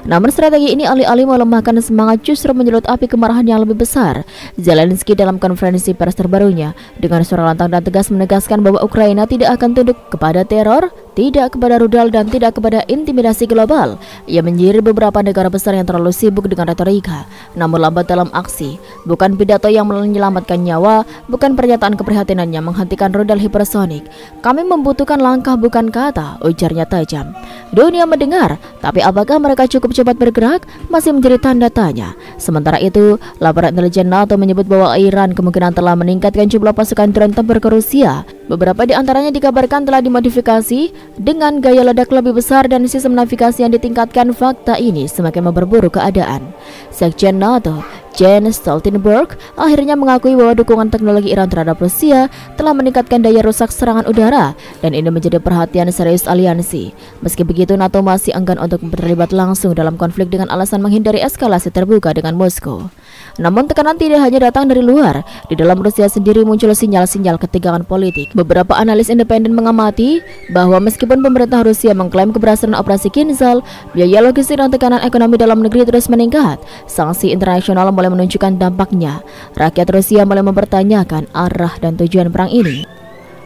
Namun strategi ini alih-alih melemahkan semangat justru menyulut api kemarahan yang lebih besar. Zelensky dalam konferensi pers terbarunya dengan suara lantang dan tegas menegaskan bahwa Ukraina tidak akan tunduk kepada teror, tidak kepada rudal, dan tidak kepada intimidasi global. Ia menyindir beberapa negara besar yang terlalu sibuk dengan retorika, namun lambat dalam aksi. Bukan pidato yang menyelamatkan nyawa, bukan pernyataan keprihatinannya menghentikan rudal hipersonik. Kami membutuhkan langkah bukan kata, ujarnya tajam. Dunia mendengar, tapi apakah mereka cukup cepat bergerak? Masih menjadi tanda tanya. Sementara itu, laporan intelijen NATO menyebut bahwa Iran kemungkinan telah meningkatkan jumlah pasukan drone tempur ke Rusia. Beberapa di antaranya dikabarkan telah dimodifikasi dengan gaya ledak lebih besar dan sistem navigasi yang ditingkatkan. Fakta ini semakin memperburuk keadaan. Sekjen NATO Jens Stoltenberg akhirnya mengakui bahwa dukungan teknologi Iran terhadap Rusia telah meningkatkan daya rusak serangan udara dan ini menjadi perhatian serius aliansi. Meski begitu, NATO masih enggan untuk terlibat langsung dalam konflik dengan alasan menghindari eskalasi terbuka dengan Moskow. Namun tekanan tidak hanya datang dari luar. Di dalam Rusia sendiri muncul sinyal-sinyal ketegangan politik. Beberapa analis independen mengamati bahwa meskipun pemerintah Rusia mengklaim keberhasilan operasi Kinzhal, biaya logistik dan tekanan ekonomi dalam negeri terus meningkat. Sanksi internasional mulai menunjukkan dampaknya. Rakyat Rusia mulai mempertanyakan arah dan tujuan perang ini.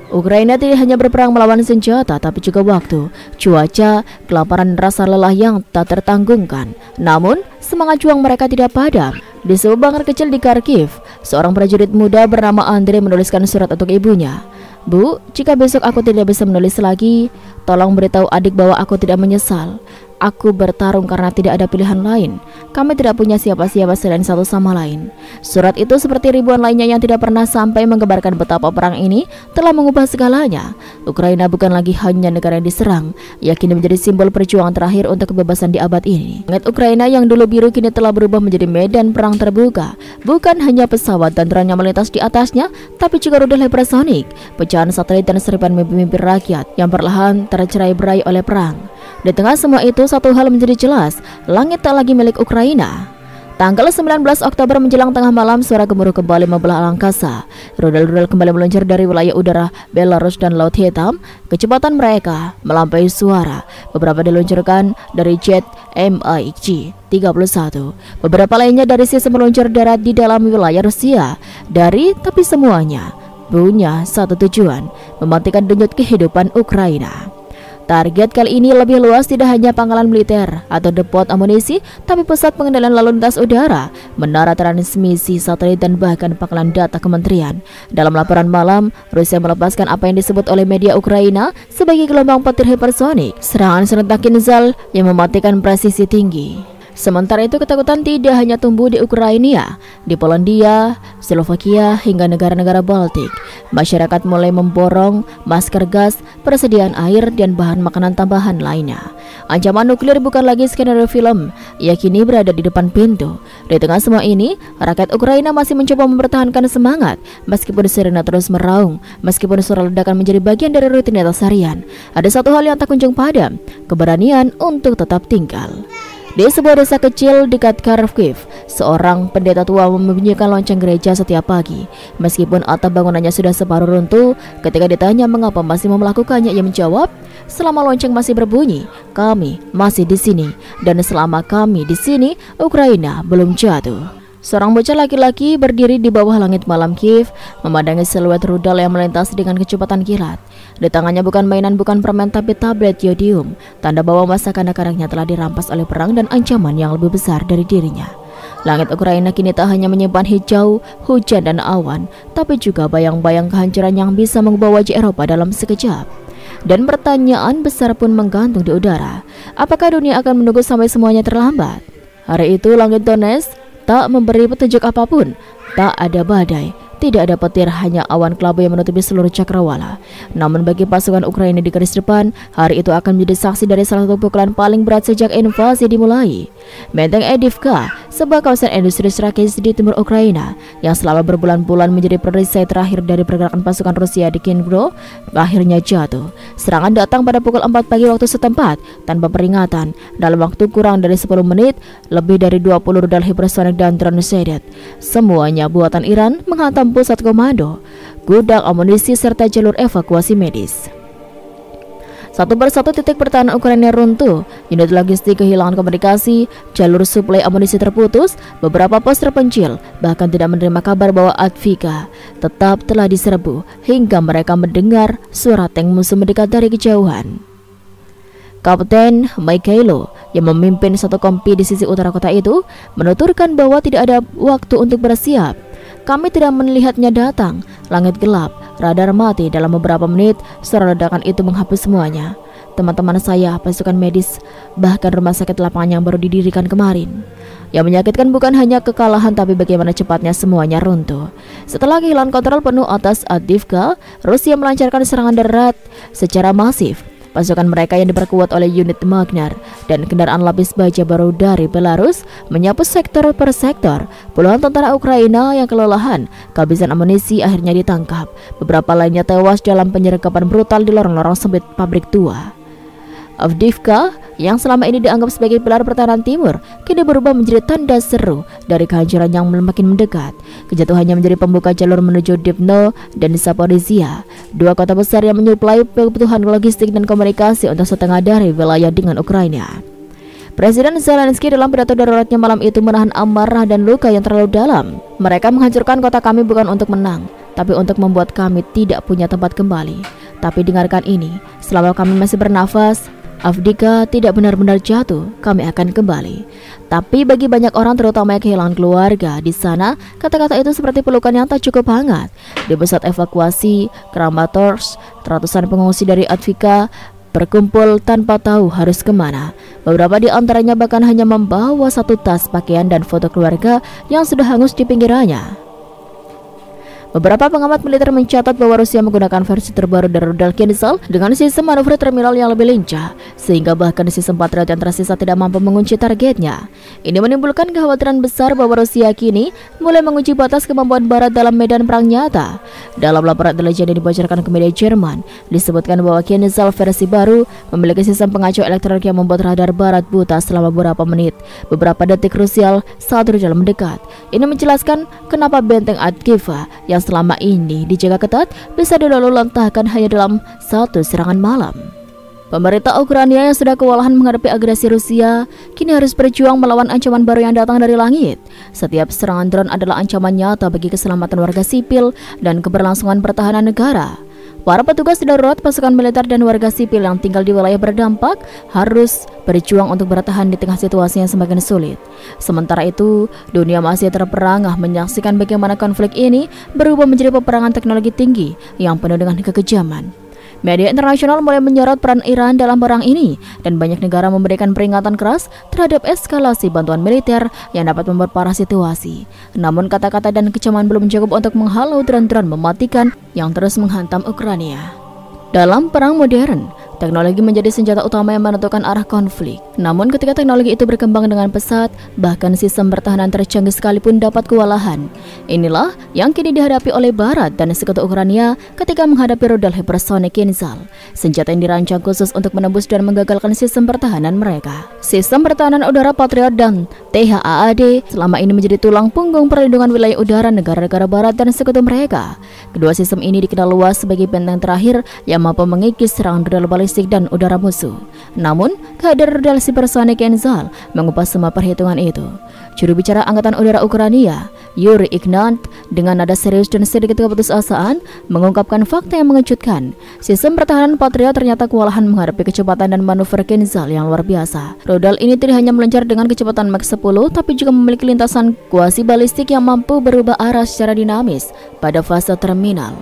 Ukraina tidak hanya berperang melawan senjata, tapi juga waktu, cuaca, kelaparan, rasa lelah yang tak tertanggungkan. Namun, semangat juang mereka tidak padam. Di sebuah bunker kecil di Kharkiv, seorang prajurit muda bernama Andre menuliskan surat untuk ibunya. Bu, jika besok aku tidak bisa menulis lagi, tolong beritahu adik bahwa aku tidak menyesal. Aku bertarung karena tidak ada pilihan lain. Kami tidak punya siapa-siapa selain satu sama lain. Surat itu seperti ribuan lainnya yang tidak pernah sampai menggambarkan betapa perang ini telah mengubah segalanya. Ukraina bukan lagi hanya negara yang diserang, ia kini menjadi simbol perjuangan terakhir untuk kebebasan di abad ini. Langit Ukraina yang dulu biru kini telah berubah menjadi medan perang terbuka. Bukan hanya pesawat dan drone yang melintas di atasnya, tapi juga rudal hipersonik, pecahan satelit dan seribuan mimpi-mimpi rakyat yang perlahan tercerai-berai oleh perang. Di tengah semua itu, satu hal menjadi jelas, langit tak lagi milik Ukraina. Tanggal 19 Oktober menjelang tengah malam, suara gemuruh kembali membelah angkasa. Rudal-rudal kembali meluncur dari wilayah udara Belarus dan Laut Hitam. Kecepatan mereka melampaui suara. Beberapa diluncurkan dari jet MiG-31. Beberapa lainnya dari sistem meluncur darat di dalam wilayah Rusia. Tapi semuanya punya satu tujuan, mematikan denyut kehidupan Ukraina. Target kali ini lebih luas, tidak hanya pangkalan militer atau depot amunisi, tapi pusat pengendalian lalu lintas udara, menara transmisi satelit, dan bahkan pangkalan data kementerian. Dalam laporan malam, Rusia melepaskan apa yang disebut oleh media Ukraina sebagai gelombang petir hipersonik, serangan serentak Kinzhal yang mematikan presisi tinggi. Sementara itu, ketakutan tidak hanya tumbuh di Ukraina, di Polandia, Slovakia, hingga negara-negara Baltik. Masyarakat mulai memborong masker gas, persediaan air, dan bahan makanan tambahan lainnya. Ancaman nuklir bukan lagi skenario film, ia kini berada di depan pintu. Di tengah semua ini, rakyat Ukraina masih mencoba mempertahankan semangat, meskipun sirena terus meraung, meskipun suara ledakan menjadi bagian dari rutinitas harian. Ada satu hal yang tak kunjung padam, keberanian untuk tetap tinggal. Di sebuah desa kecil dekat Kharkiv, seorang pendeta tua membunyikan lonceng gereja setiap pagi. Meskipun atap bangunannya sudah separuh runtuh, ketika ditanya mengapa masih melakukannya, ia menjawab, "Selama lonceng masih berbunyi, kami masih di sini, dan selama kami di sini, Ukraina belum jatuh." Seorang bocah laki-laki berdiri di bawah langit malam Kiev, memandangi siluet rudal yang melintas dengan kecepatan kilat. Di tangannya bukan mainan, bukan permen, tapi tablet yodium, tanda bahwa masa kanak-kanaknya telah dirampas oleh perang dan ancaman yang lebih besar dari dirinya. Langit Ukraina kini tak hanya menyimpan hijau, hujan, dan awan, tapi juga bayang-bayang kehancuran yang bisa mengubah wajah Eropa dalam sekejap. Dan pertanyaan besar pun menggantung di udara. Apakah dunia akan menunggu sampai semuanya terlambat? Hari itu langit Donetsk tak memberi petunjuk apapun. Tak ada badai, tidak ada petir, hanya awan kelabu yang menutupi seluruh cakrawala. Namun bagi pasukan Ukraina di garis depan, hari itu akan menjadi saksi dari salah satu pukulan paling berat sejak invasi dimulai. Benteng Avdiivka, sebuah kawasan industri strategis di timur Ukraina yang selama berbulan-bulan menjadi perisai terakhir dari pergerakan pasukan Rusia di Kiev, akhirnya jatuh. Serangan datang pada pukul 4 pagi waktu setempat tanpa peringatan. Dalam waktu kurang dari 10 menit, lebih dari 20 rudal hipersonik dan drone Shahed, semuanya buatan Iran, menghantam pusat komando, gudang amunisi, serta jalur evakuasi medis. Satu persatu titik pertahanan Ukraina runtuh, unit logistik kehilangan komunikasi, jalur suplai amunisi terputus, beberapa pos terpencil, bahkan tidak menerima kabar bahwa Avdiivka tetap telah diserbu, hingga mereka mendengar suara tank musuh mendekat dari kejauhan. Kapten Mikhailo yang memimpin satu kompi di sisi utara kota itu menuturkan bahwa tidak ada waktu untuk bersiap. "Kami tidak melihatnya datang, langit gelap, radar mati. Dalam beberapa menit, suara ledakan itu menghapus semuanya. Teman-teman saya, pasukan medis, bahkan rumah sakit lapangan yang baru didirikan kemarin." Yang menyakitkan bukan hanya kekalahan, tapi bagaimana cepatnya semuanya runtuh. Setelah kehilangan kontrol penuh atas Avdiivka, Rusia melancarkan serangan darat secara masif. Pasukan mereka yang diperkuat oleh unit Magnar dan kendaraan lapis baja baru dari Belarus menyapu sektor per sektor. Puluhan tentara Ukraina yang kelelahan, kehabisan amunisi, akhirnya ditangkap. Beberapa lainnya tewas dalam penyergapan brutal di lorong-lorong sempit pabrik tua. Avdiivka yang selama ini dianggap sebagai pilar pertahanan timur kini berubah menjadi tanda seru dari kehancuran yang makin mendekat. Kejatuhannya menjadi pembuka jalur menuju Dnipro dan Zaporizhia, dua kota besar yang menyuplai kebutuhan logistik dan komunikasi untuk setengah dari wilayah dengan Ukraina. Presiden Zelensky dalam pidato daruratnya malam itu menahan amarah dan luka yang terlalu dalam. "Mereka menghancurkan kota kami bukan untuk menang, tapi untuk membuat kami tidak punya tempat kembali. Tapi dengarkan ini, selama kami masih bernafas, Avdiivka tidak benar-benar jatuh, kami akan kembali." Tapi bagi banyak orang, terutama yang kehilangan keluarga di sana, kata-kata itu seperti pelukan yang tak cukup hangat. Di pusat evakuasi Kramatorsk, ratusan pengungsi dari Avdiivka berkumpul tanpa tahu harus kemana. Beberapa di antaranya bahkan hanya membawa satu tas pakaian dan foto keluarga yang sudah hangus di pinggirannya. Beberapa pengamat militer mencatat bahwa Rusia menggunakan versi terbaru dari rudal Kinzhal dengan sistem manuver terminal yang lebih lincah, sehingga bahkan sistem Patriot yang tersisa tidak mampu mengunci targetnya. Ini menimbulkan kekhawatiran besar bahwa Rusia kini mulai menguji batas kemampuan Barat dalam medan perang nyata. Dalam laporan intelijen yang dibocorkan ke media Jerman, disebutkan bahwa Kinzhal versi baru memiliki sistem pengacau elektronik yang membuat radar Barat buta selama beberapa menit, beberapa detik krusial saat rudal mendekat. Ini menjelaskan kenapa benteng Adkiva yang selama ini dijaga ketat bisa dilalu lantahkan hanya dalam satu serangan malam. Pemerintah Ukraina yang sudah kewalahan menghadapi agresi Rusia kini harus berjuang melawan ancaman baru yang datang dari langit. Setiap serangan drone adalah ancaman nyata bagi keselamatan warga sipil dan keberlangsungan pertahanan negara. Para petugas darurat, pasukan militer dan warga sipil yang tinggal di wilayah berdampak harus berjuang untuk bertahan di tengah situasi yang semakin sulit. Sementara itu, dunia masih terperangah menyaksikan bagaimana konflik ini berubah menjadi peperangan teknologi tinggi yang penuh dengan kekejaman. Media internasional mulai menyorot peran Iran dalam perang ini, dan banyak negara memberikan peringatan keras terhadap eskalasi bantuan militer yang dapat memperparah situasi. Namun kata-kata dan kecaman belum cukup untuk menghalau drone-drone mematikan yang terus menghantam Ukraina. Dalam perang modern, teknologi menjadi senjata utama yang menentukan arah konflik. Namun ketika teknologi itu berkembang dengan pesat, bahkan sistem pertahanan tercanggih sekalipun dapat kewalahan. Inilah yang kini dihadapi oleh Barat dan sekutu Ukraina ketika menghadapi rudal hypersonic Kinzhal, senjata yang dirancang khusus untuk menembus dan menggagalkan sistem pertahanan mereka. Sistem pertahanan udara Patriot dan THAAD selama ini menjadi tulang punggung perlindungan wilayah udara negara-negara Barat dan sekutu mereka. Kedua sistem ini dikenal luas sebagai benteng terakhir yang mampu mengikis serangan rudal balistik dan udara musuh. Namun, kehadiran rudal supersonik Kinzhal mengubah semua perhitungan itu. Juru bicara Angkatan Udara Ukraina, Yuri Ignat, dengan nada serius dan sedikit keputusasaan, mengungkapkan fakta yang mengejutkan. Sistem pertahanan Patriot ternyata kewalahan menghadapi kecepatan dan manuver Kinzhal yang luar biasa. Rudal ini tidak hanya meluncur dengan kecepatan Mach 10, tapi juga memiliki lintasan kuasi balistik yang mampu berubah arah secara dinamis pada fase terminal.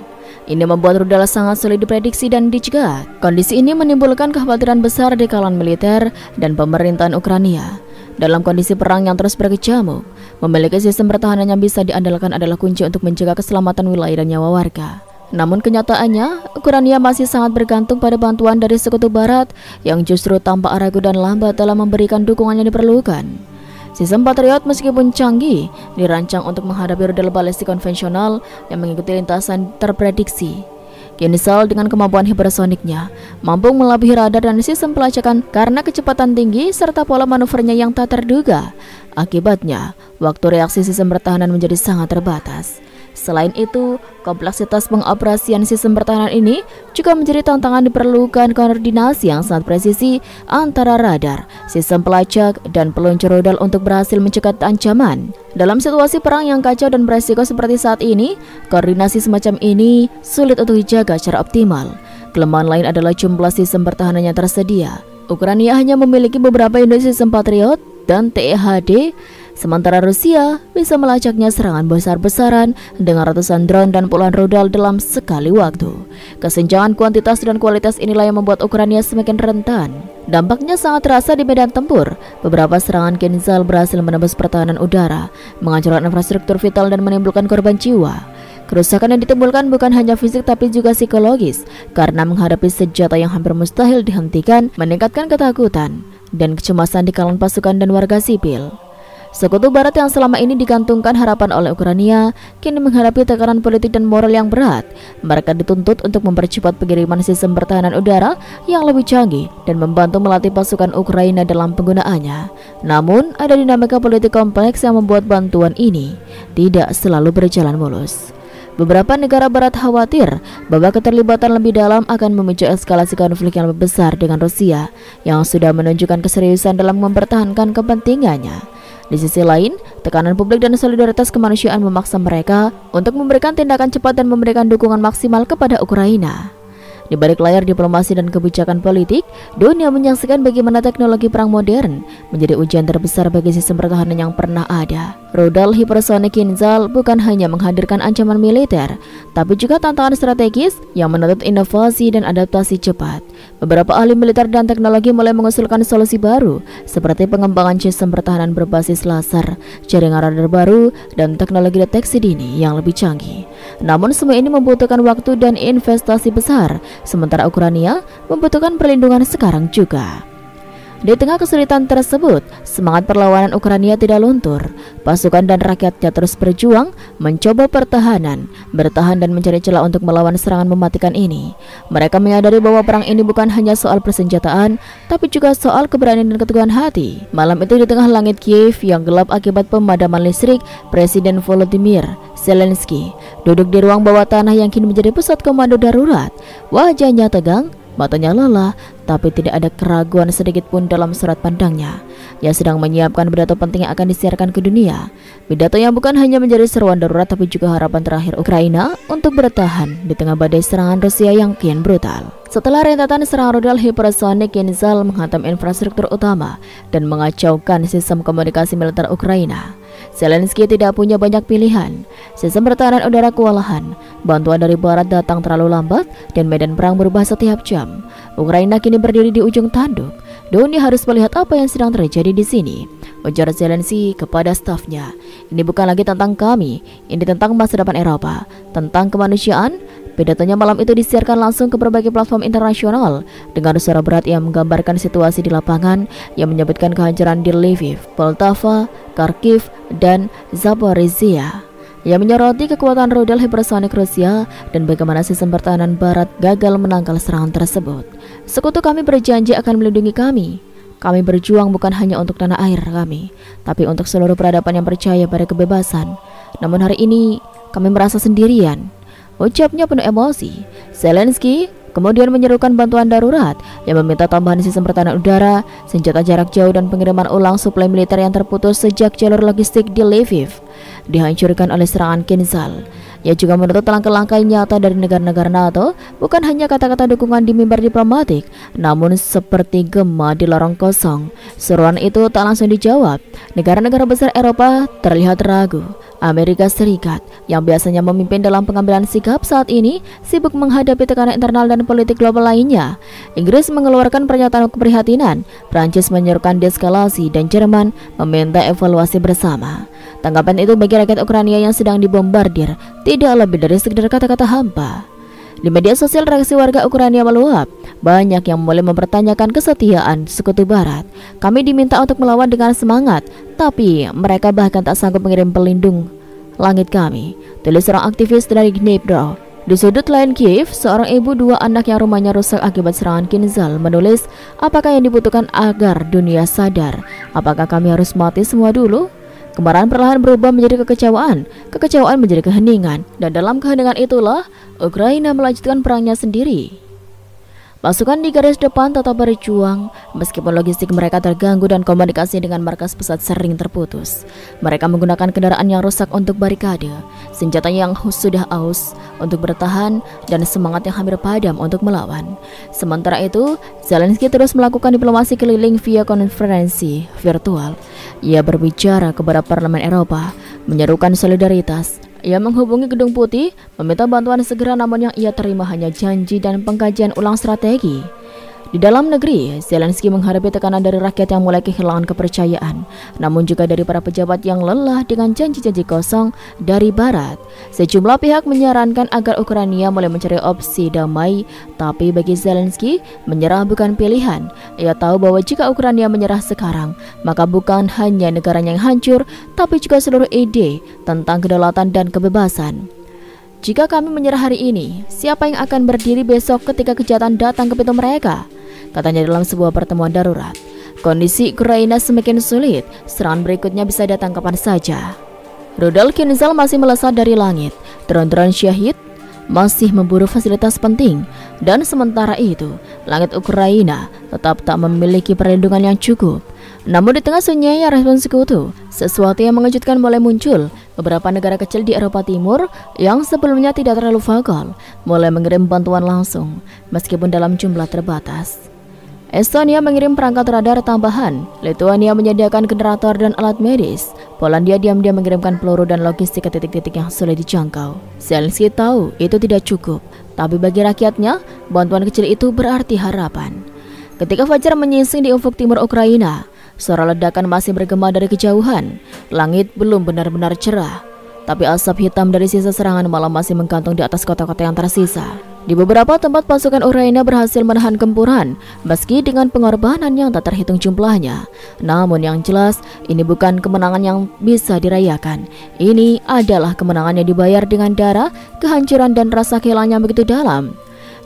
Ini membuat rudal sangat sulit diprediksi dan dicegah. Kondisi ini menimbulkan kekhawatiran besar di kalangan militer dan pemerintahan Ukraina. Dalam kondisi perang yang terus berkecamuk, memiliki sistem pertahanan yang bisa diandalkan adalah kunci untuk menjaga keselamatan wilayah dan nyawa warga. Namun kenyataannya, Ukraina masih sangat bergantung pada bantuan dari sekutu Barat yang justru tampak ragu dan lambat dalam memberikan dukungan yang diperlukan. Sistem Patriot meskipun canggih, dirancang untuk menghadapi rudal balistik konvensional yang mengikuti lintasan terprediksi. Kinzhal dengan kemampuan hipersoniknya mampu melebihi radar dan sistem pelacakan karena kecepatan tinggi serta pola manuvernya yang tak terduga. Akibatnya, waktu reaksi sistem pertahanan menjadi sangat terbatas. Selain itu, kompleksitas pengoperasian sistem pertahanan ini juga menjadi tantangan. Diperlukan koordinasi yang sangat presisi antara radar, sistem pelacak, dan peluncur rudal untuk berhasil mencegat ancaman. Dalam situasi perang yang kacau dan beresiko seperti saat ini, koordinasi semacam ini sulit untuk dijaga secara optimal. Kelemahan lain adalah jumlah sistem pertahanan yang tersedia. Ukraina hanya memiliki beberapa unit sistem Patriot dan THAAD, sementara Rusia bisa melacaknya serangan besar-besaran dengan ratusan drone dan puluhan rudal dalam sekali waktu. Kesenjangan kuantitas dan kualitas inilah yang membuat Ukraina semakin rentan. Dampaknya sangat terasa di medan tempur. Beberapa serangan Kinzhal berhasil menembus pertahanan udara, menghancurkan infrastruktur vital dan menimbulkan korban jiwa. Kerusakan yang ditimbulkan bukan hanya fisik tapi juga psikologis, karena menghadapi senjata yang hampir mustahil dihentikan, meningkatkan ketakutan dan kecemasan di kalangan pasukan dan warga sipil. Sekutu Barat yang selama ini digantungkan harapan oleh Ukraina kini menghadapi tekanan politik dan moral yang berat. Mereka dituntut untuk mempercepat pengiriman sistem pertahanan udara yang lebih canggih dan membantu melatih pasukan Ukraina dalam penggunaannya. Namun, ada dinamika politik kompleks yang membuat bantuan ini tidak selalu berjalan mulus. Beberapa negara Barat khawatir bahwa keterlibatan lebih dalam akan memicu eskalasi konflik yang lebih besar dengan Rusia yang sudah menunjukkan keseriusan dalam mempertahankan kepentingannya. Di sisi lain, tekanan publik dan solidaritas kemanusiaan memaksa mereka untuk memberikan tindakan cepat dan memberikan dukungan maksimal kepada Ukraina. Di balik layar diplomasi dan kebijakan politik, dunia menyaksikan bagaimana teknologi perang modern menjadi ujian terbesar bagi sistem pertahanan yang pernah ada. Rudal hipersonik Kinzhal bukan hanya menghadirkan ancaman militer, tapi juga tantangan strategis yang menuntut inovasi dan adaptasi cepat. Beberapa ahli militer dan teknologi mulai mengusulkan solusi baru, seperti pengembangan sistem pertahanan berbasis laser, jaringan radar baru, dan teknologi deteksi dini yang lebih canggih. Namun semua ini membutuhkan waktu dan investasi besar, sementara Ukraina membutuhkan perlindungan sekarang juga. Di tengah kesulitan tersebut, semangat perlawanan Ukraina tidak luntur. Pasukan dan rakyatnya terus berjuang, mencoba bertahan dan mencari celah untuk melawan serangan mematikan ini. Mereka menyadari bahwa perang ini bukan hanya soal persenjataan, tapi juga soal keberanian dan keteguhan hati. Malam itu di tengah langit Kiev yang gelap akibat pemadaman listrik, Presiden Volodymyr Zelensky duduk di ruang bawah tanah yang kini menjadi pusat komando darurat. Wajahnya tegang, matanya lelah, tapi tidak ada keraguan sedikit pun dalam surat pandangnya. Ia sedang menyiapkan pidato penting yang akan disiarkan ke dunia. Pidato yang bukan hanya menjadi seruan darurat, tapi juga harapan terakhir Ukraina untuk bertahan di tengah badai serangan Rusia yang kian brutal. Setelah rentetan serangan rudal hipersonik Kinzhal menghantam infrastruktur utama dan mengacaukan sistem komunikasi militer Ukraina, Zelensky tidak punya banyak pilihan. Sistem pertahanan udara kewalahan, bantuan dari barat datang terlalu lambat, dan medan perang berubah setiap jam. Ukraina kini berdiri di ujung tanduk. Dunia harus melihat apa yang sedang terjadi di sini, ujar Zelensky kepada stafnya. Ini bukan lagi tentang kami, ini tentang masa depan Eropa, tentang kemanusiaan. Pidatonya malam itu disiarkan langsung ke berbagai platform internasional. Dengan suara berat yang menggambarkan situasi di lapangan, yang menyebutkan kehancuran di Lviv, Poltava, Kharkiv, dan Zaporizhia. Ia menyoroti kekuatan rudal hipersonik Rusia dan bagaimana sistem pertahanan barat gagal menangkal serangan tersebut. Sekutu kami berjanji akan melindungi kami. Kami berjuang bukan hanya untuk tanah air kami, tapi untuk seluruh peradaban yang percaya pada kebebasan. Namun hari ini kami merasa sendirian, ucapnya penuh emosi. Zelensky kemudian menyerukan bantuan darurat yang meminta tambahan sistem pertahanan udara, senjata jarak jauh, dan pengiriman ulang suplai militer yang terputus sejak jalur logistik di Lviv dihancurkan oleh serangan Kinzhal. Ia juga menuntut langkah-langkah nyata dari negara-negara NATO, bukan hanya kata-kata dukungan di mimbar diplomatik, namun seperti gema di lorong kosong. Seruan itu tak langsung dijawab. Negara-negara besar Eropa terlihat ragu. Amerika Serikat yang biasanya memimpin dalam pengambilan sikap saat ini sibuk menghadapi tekanan internal dan politik global lainnya. Inggris mengeluarkan pernyataan keprihatinan, Prancis menyerukan deeskalasi, dan Jerman meminta evaluasi bersama. Tanggapan itu bagi rakyat Ukraina yang sedang dibombardir tidak lebih dari sekedar kata-kata hampa. Di media sosial reaksi warga Ukraina meluap. Banyak yang mulai mempertanyakan kesetiaan sekutu barat. Kami diminta untuk melawan dengan semangat, tapi mereka bahkan tak sanggup mengirim pelindung langit kami, tulis seorang aktivis dari Dnipro. Di sudut lain Kiev, seorang ibu dua anak yang rumahnya rusak akibat serangan Kinzhal menulis, apakah yang dibutuhkan agar dunia sadar? Apakah kami harus mati semua dulu? Kemarahan perlahan berubah menjadi kekecewaan menjadi keheningan, dan dalam keheningan itulah Ukraina melanjutkan perangnya sendiri. Pasukan di garis depan tetap berjuang meskipun logistik mereka terganggu dan komunikasi dengan markas pusat sering terputus. Mereka menggunakan kendaraan yang rusak untuk barikade, senjata yang sudah aus untuk bertahan, dan semangat yang hampir padam untuk melawan. Sementara itu, Zelensky terus melakukan diplomasi keliling via konferensi virtual. Ia berbicara kepada Parlemen Eropa, menyerukan solidaritas. Ia menghubungi Gedung Putih, meminta bantuan segera, namun yang ia terima hanya janji dan pengkajian ulang strategi. Di dalam negeri, Zelensky menghadapi tekanan dari rakyat yang mulai kehilangan kepercayaan, namun juga dari para pejabat yang lelah dengan janji-janji kosong dari barat. Sejumlah pihak menyarankan agar Ukraina mulai mencari opsi damai, tapi bagi Zelensky, menyerah bukan pilihan. Ia tahu bahwa jika Ukraina menyerah sekarang, maka bukan hanya negaranya yang hancur, tapi juga seluruh ide tentang kedaulatan dan kebebasan. Jika kami menyerah hari ini, siapa yang akan berdiri besok ketika kejahatan datang ke pintu mereka? Katanya dalam sebuah pertemuan darurat. Kondisi Ukraina semakin sulit, serangan berikutnya bisa datang kapan saja. Rudal Kinzhal masih melesat dari langit, drone-drone Syahid masih memburu fasilitas penting, dan sementara itu, langit Ukraina tetap tak memiliki perlindungan yang cukup. Namun di tengah sunyinya respon sekutu, sesuatu yang mengejutkan mulai muncul. Beberapa negara kecil di Eropa Timur yang sebelumnya tidak terlalu vokal mulai mengirim bantuan langsung, meskipun dalam jumlah terbatas. Estonia mengirim perangkat radar tambahan, Lithuania menyediakan generator dan alat medis, Polandia diam-diam mengirimkan peluru dan logistik ke titik-titik yang sulit dijangkau. Zelensky tahu itu tidak cukup, tapi bagi rakyatnya, bantuan kecil itu berarti harapan. Ketika fajar menyingsing di ufuk timur Ukraina, suara ledakan masih bergema dari kejauhan. Langit belum benar-benar cerah. tapi asap hitam dari sisa serangan malam masih menggantung di atas kota-kota yang tersisa. Di beberapa tempat pasukan Ukraina berhasil menahan gempuran, meski dengan pengorbanan yang tak terhitung jumlahnya. Namun yang jelas, ini bukan kemenangan yang bisa dirayakan. Ini adalah kemenangan yang dibayar dengan darah, kehancuran dan rasa kehilangan yang begitu dalam.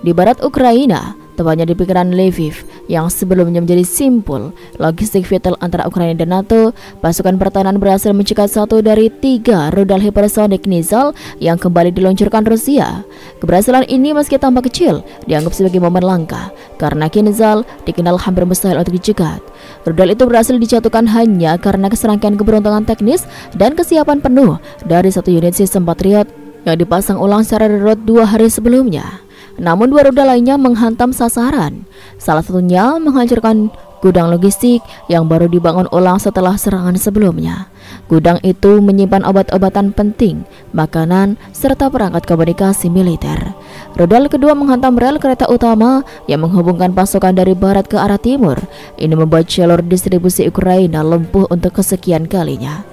Di barat Ukraina, tepatnya di pikiran Lviv, yang sebelumnya menjadi simpul logistik vital antara Ukraina dan NATO, pasukan pertahanan berhasil mencegat satu dari 3 rudal hypersonic Nizhal yang kembali diluncurkan Rusia. Keberhasilan ini meski tampak kecil, dianggap sebagai momen langka, karena Nizhal dikenal hampir mustahil untuk dicegat. Rudal itu berhasil dijatuhkan hanya karena keserangkaian keberuntungan teknis dan kesiapan penuh dari satu unit sistem Patriot yang dipasang ulang secara darurat 2 hari sebelumnya. Namun 2 rudal lainnya menghantam sasaran. Salah satunya menghancurkan gudang logistik yang baru dibangun ulang setelah serangan sebelumnya. Gudang itu menyimpan obat-obatan penting, makanan, serta perangkat komunikasi militer. Rudal kedua menghantam rel kereta utama yang menghubungkan pasukan dari barat ke arah timur. Ini membuat jalur distribusi Ukraina lumpuh untuk kesekian kalinya.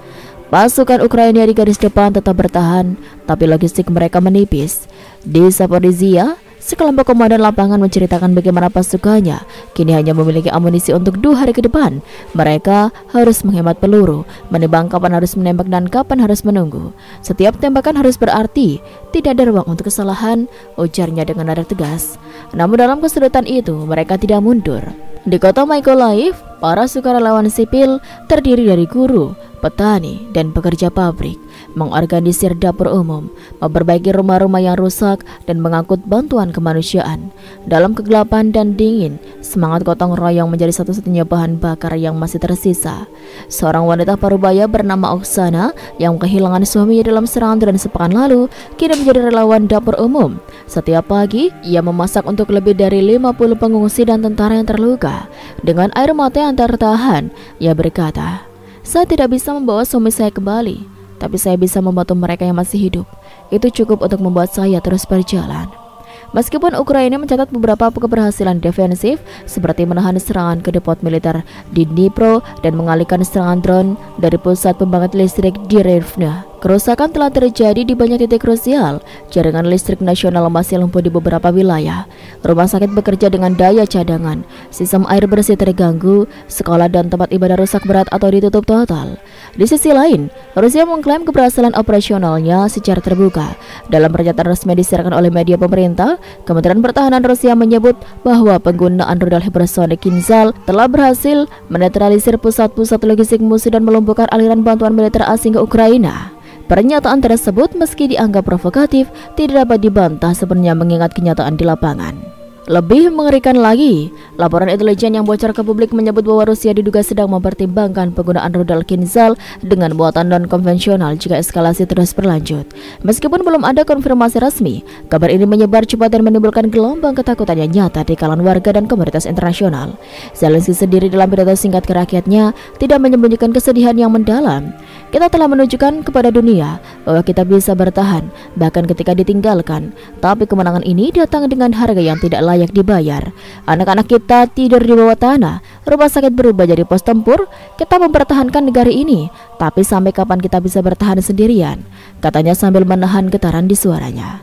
Pasukan Ukraina di garis depan tetap bertahan, tapi logistik mereka menipis. Di Zaporizhia, sekelompok komandan lapangan menceritakan bagaimana pasukannya kini hanya memiliki amunisi untuk 2 hari ke depan. Mereka harus menghemat peluru, menimbang kapan harus menembak dan kapan harus menunggu. Setiap tembakan harus berarti, tidak ada ruang untuk kesalahan, ujarnya dengan nada tegas. Namun dalam kesulitan itu, mereka tidak mundur. Di kota Mykolaiv, para sukarelawan sipil terdiri dari guru, petani, dan pekerja pabrik mengorganisir dapur umum, memperbaiki rumah-rumah yang rusak, dan mengangkut bantuan kemanusiaan. Dalam kegelapan dan dingin, semangat gotong royong menjadi satu-satunya bahan bakar yang masih tersisa. Seorang wanita parubaya bernama Oksana yang kehilangan suaminya dalam serangan drone sepekan lalu, kini menjadi relawan dapur umum. Setiap pagi, ia memasak untuk lebih dari 50 pengungsi dan tentara yang terluka. Dengan air mata yang tertahan, ia berkata, "Saya tidak bisa membawa suami saya kembali, tapi saya bisa membantu mereka yang masih hidup. Itu cukup untuk membuat saya terus berjalan." Meskipun Ukraina mencatat beberapa keberhasilan defensif seperti menahan serangan ke depot militer di Dnipro dan mengalihkan serangan drone dari pusat pembangkit listrik di Rivne, kerusakan telah terjadi di banyak titik krusial. Jaringan listrik nasional masih lumpuh di beberapa wilayah. Rumah sakit bekerja dengan daya cadangan. Sistem air bersih terganggu. Sekolah dan tempat ibadah rusak berat atau ditutup total. Di sisi lain, Rusia mengklaim keberhasilan operasionalnya secara terbuka. Dalam pernyataan resmi disiarkan oleh media pemerintah, Kementerian Pertahanan Rusia menyebut bahwa penggunaan rudal hypersonic Nizhal telah berhasil menetralisir pusat-pusat logistik musuh dan melumpuhkan aliran bantuan militer asing ke Ukraina. Pernyataan tersebut meski dianggap provokatif, tidak dapat dibantah sebenarnya mengingat kenyataan di lapangan. Lebih mengerikan lagi, laporan intelijen yang bocor ke publik menyebut bahwa Rusia diduga sedang mempertimbangkan penggunaan rudal Nizhal dengan muatan non-konvensional jika eskalasi terus berlanjut. Meskipun belum ada konfirmasi resmi, kabar ini menyebar cepat dan menimbulkan gelombang ketakutan yang nyata di kalangan warga dan komunitas internasional. Zelensky sendiri dalam pidato singkat ke rakyatnya tidak menyembunyikan kesedihan yang mendalam. "Kita telah menunjukkan kepada dunia bahwa kita bisa bertahan, bahkan ketika ditinggalkan. Tapi kemenangan ini datang dengan harga yang tidak layak dibayar. Anak-anak kita tidur di bawah tanah, rumah sakit berubah jadi pos tempur. Kita mempertahankan negara ini, tapi sampai kapan kita bisa bertahan sendirian?" katanya sambil menahan getaran di suaranya.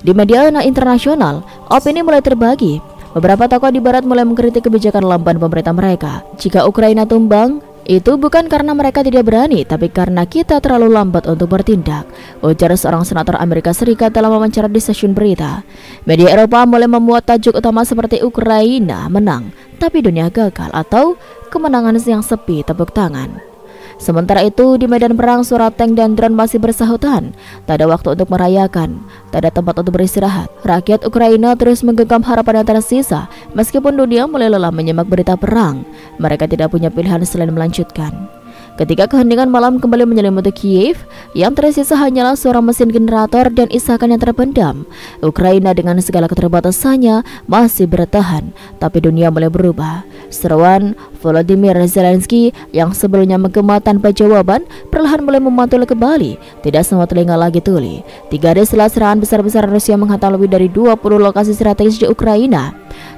Di media internasional, opini mulai terbagi. Beberapa tokoh di barat mulai mengkritik kebijakan lamban pemerintah mereka. Jika Ukraina tumbang, itu bukan karena mereka tidak berani, tapi karena kita terlalu lambat untuk bertindak, ujar seorang senator Amerika Serikat dalam wawancara di stasiun berita. Media Eropa mulai memuat tajuk utama seperti Ukraina menang, tapi dunia gagal, atau kemenangan yang sepi tepuk tangan. Sementara itu, di medan perang suara tank dan drone masih bersahutan. Tak ada waktu untuk merayakan, tak ada tempat untuk beristirahat. Rakyat Ukraina terus menggenggam harapan yang tersisa. Meskipun dunia mulai lelah menyimak berita perang, mereka tidak punya pilihan selain melanjutkan. Ketika keheningan malam kembali menyelimuti Kiev, yang tersisa hanyalah suara mesin generator dan isakan yang terpendam. Ukraina dengan segala keterbatasannya masih bertahan, tapi dunia mulai berubah. Seruan Volodymyr Zelensky yang sebelumnya menggema tanpa jawaban perlahan mulai memantul kembali. Tidak semua telinga lagi tuli. 3 hari setelah serangan besar-besaran Rusia menghantam lebih dari 20 lokasi strategis di Ukraina,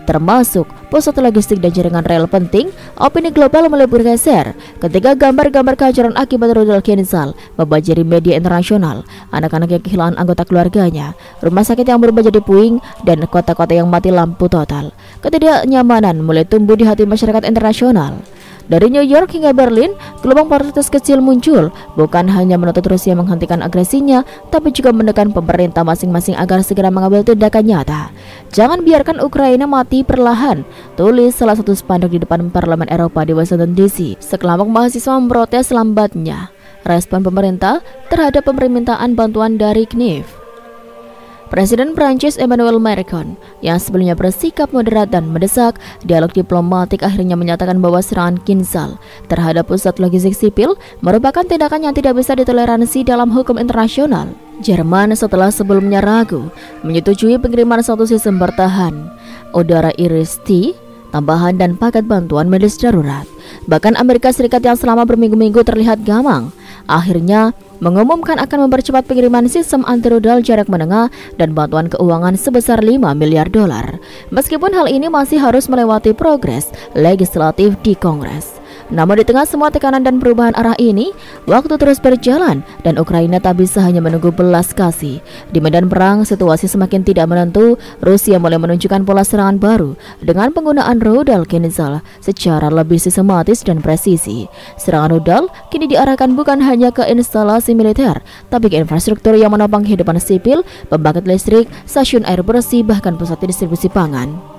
termasuk pusat logistik dan jaringan rel penting. Opini global mulai bergeser ketika gambar-gambar kehancuran akibat rudal Kinzhal membanjiri media internasional. Anak-anak yang kehilangan anggota keluarganya, rumah sakit yang berubah jadi puing, dan kota-kota yang mati lampu total. Ketidaknyamanan mulai tumbuh di hati masyarakat internasional. Dari New York hingga Berlin, gelombang protes kecil muncul, bukan hanya menuntut Rusia menghentikan agresinya, tapi juga menekan pemerintah masing-masing agar segera mengambil tindakan nyata. Jangan biarkan Ukraina mati perlahan, tulis salah satu spanduk di depan Parlemen Eropa di Washington DC. Sekelompok mahasiswa memprotes lambatnya respon pemerintah terhadap permintaan bantuan dari Kiev. Presiden Prancis Emmanuel Macron yang sebelumnya bersikap moderat dan mendesak dialog diplomatik akhirnya menyatakan bahwa serangan Kinzhal terhadap pusat logistik sipil merupakan tindakan yang tidak bisa ditoleransi dalam hukum internasional. Jerman setelah sebelumnya ragu menyetujui pengiriman satu sistem bertahan udara Iris-T tambahan dan paket bantuan medis darurat. Bahkan Amerika Serikat yang selama berminggu-minggu terlihat gamang akhirnya mengumumkan akan mempercepat pengiriman sistem anti rudal jarak menengah dan bantuan keuangan sebesar 5 miliar dolar. Meskipun hal ini masih harus melewati progres legislatif di Kongres. Namun di tengah semua tekanan dan perubahan arah ini, waktu terus berjalan dan Ukraina tak bisa hanya menunggu belas kasih. Di medan perang, situasi semakin tidak menentu. Rusia mulai menunjukkan pola serangan baru dengan penggunaan rudal Kinzhal secara lebih sistematis dan presisi. Serangan rudal kini diarahkan bukan hanya ke instalasi militer, tapi ke infrastruktur yang menopang kehidupan sipil, pembangkit listrik, stasiun air bersih, bahkan pusat distribusi pangan.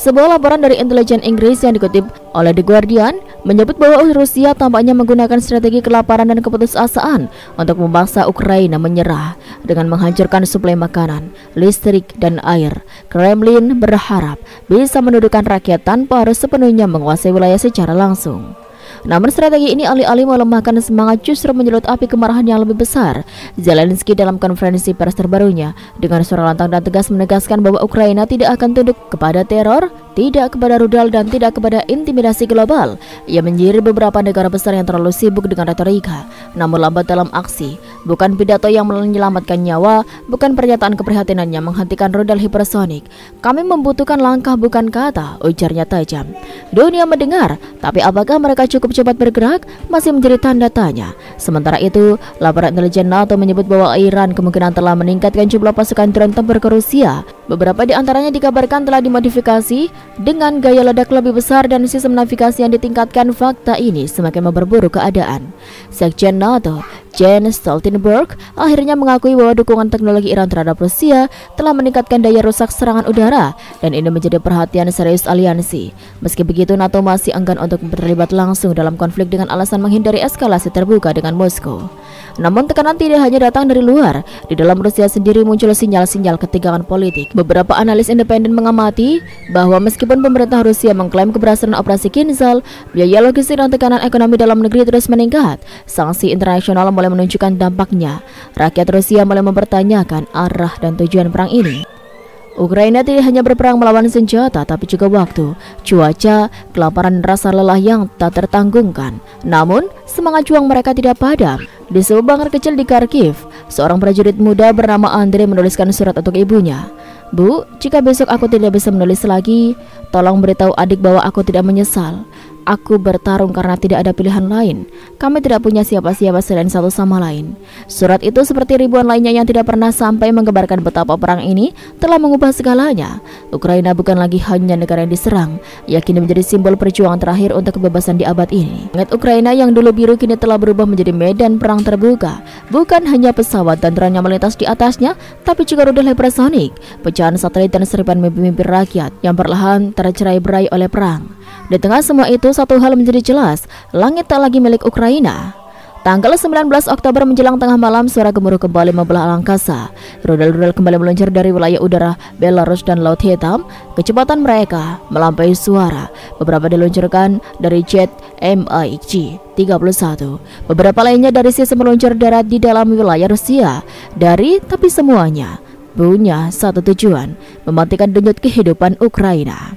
Sebuah laporan dari intelijen Inggris yang dikutip oleh The Guardian menyebut bahwa Rusia tampaknya menggunakan strategi kelaparan dan keputusasaan untuk memaksa Ukraina menyerah dengan menghancurkan suplai makanan, listrik, dan air. Kremlin berharap bisa menundukkan rakyat tanpa harus sepenuhnya menguasai wilayah secara langsung. Namun strategi ini alih-alih melemahkan semangat justru menyulut api kemarahan yang lebih besar. Zelensky dalam konferensi pers terbarunya dengan suara lantang dan tegas menegaskan bahwa Ukraina tidak akan tunduk kepada teror, tidak kepada rudal, dan tidak kepada intimidasi global. Ia menyindir beberapa negara besar yang terlalu sibuk dengan retorika, namun lambat dalam aksi. Bukan pidato yang menyelamatkan nyawa, bukan pernyataan keprihatinan yang menghentikan rudal hipersonik. Kami membutuhkan langkah bukan kata, ujarnya tajam. Dunia mendengar, tapi apakah mereka cukup cepat bergerak masih menjadi tanda tanya. Sementara itu, laporan intelijen NATO menyebut bahwa Iran kemungkinan telah meningkatkan jumlah pasukan drone tempur ke Rusia. Beberapa di antaranya dikabarkan telah dimodifikasi dengan gaya ledak lebih besar dan sistem navigasi yang ditingkatkan. Fakta ini semakin memperburuk keadaan. Sekjen NATO Jens Stoltenberg akhirnya mengakui bahwa dukungan teknologi Iran terhadap Rusia telah meningkatkan daya rusak serangan udara dan ini menjadi perhatian serius aliansi. Meski begitu, NATO masih enggan untuk terlibat langsung dalam konflik dengan alasan menghindari eskalasi terbuka dengan Moskow. Namun tekanan tidak hanya datang dari luar. Di dalam Rusia sendiri muncul sinyal-sinyal ketegangan politik. Beberapa analis independen mengamati bahwa meskipun pemerintah Rusia mengklaim keberhasilan operasi Kinzhal, biaya logistik dan tekanan ekonomi dalam negeri terus meningkat. Sanksi internasional mulai menunjukkan dampaknya. Rakyat Rusia mulai mempertanyakan arah dan tujuan perang ini. Ukraina tidak hanya berperang melawan senjata, tapi juga waktu, cuaca, kelaparan, dan rasa lelah yang tak tertanggungkan. Namun, semangat juang mereka tidak padam. Di sebuah bunker kecil di Kharkiv, seorang prajurit muda bernama Andre menuliskan surat untuk ibunya. Bu, jika besok aku tidak bisa menulis lagi, tolong beritahu adik bahwa aku tidak menyesal. Aku bertarung karena tidak ada pilihan lain. Kami tidak punya siapa-siapa selain satu sama lain. Surat itu seperti ribuan lainnya yang tidak pernah sampai menggambarkan betapa perang ini telah mengubah segalanya. Ukraina bukan lagi hanya negara yang diserang, ia kini menjadi simbol perjuangan terakhir untuk kebebasan di abad ini. Langit Ukraina yang dulu biru kini telah berubah menjadi medan perang terbuka. Bukan hanya pesawat dan drone yang melintas di atasnya, tapi juga rudal hipersonik, pecahan satelit dan seribuan mimpi-mimpi rakyat yang perlahan tercerai-berai oleh perang. Di tengah semua itu, satu hal menjadi jelas, langit tak lagi milik Ukraina. Tanggal 19 Oktober menjelang tengah malam, suara gemuruh kembali membelah angkasa. Rudal-rudal kembali meluncur dari wilayah udara Belarus dan Laut Hitam. Kecepatan mereka melampaui suara. Beberapa diluncurkan dari jet MiG-31. Beberapa lainnya dari sistem meluncur darat di dalam wilayah Rusia. Tapi semuanya punya satu tujuan, mematikan denyut kehidupan Ukraina.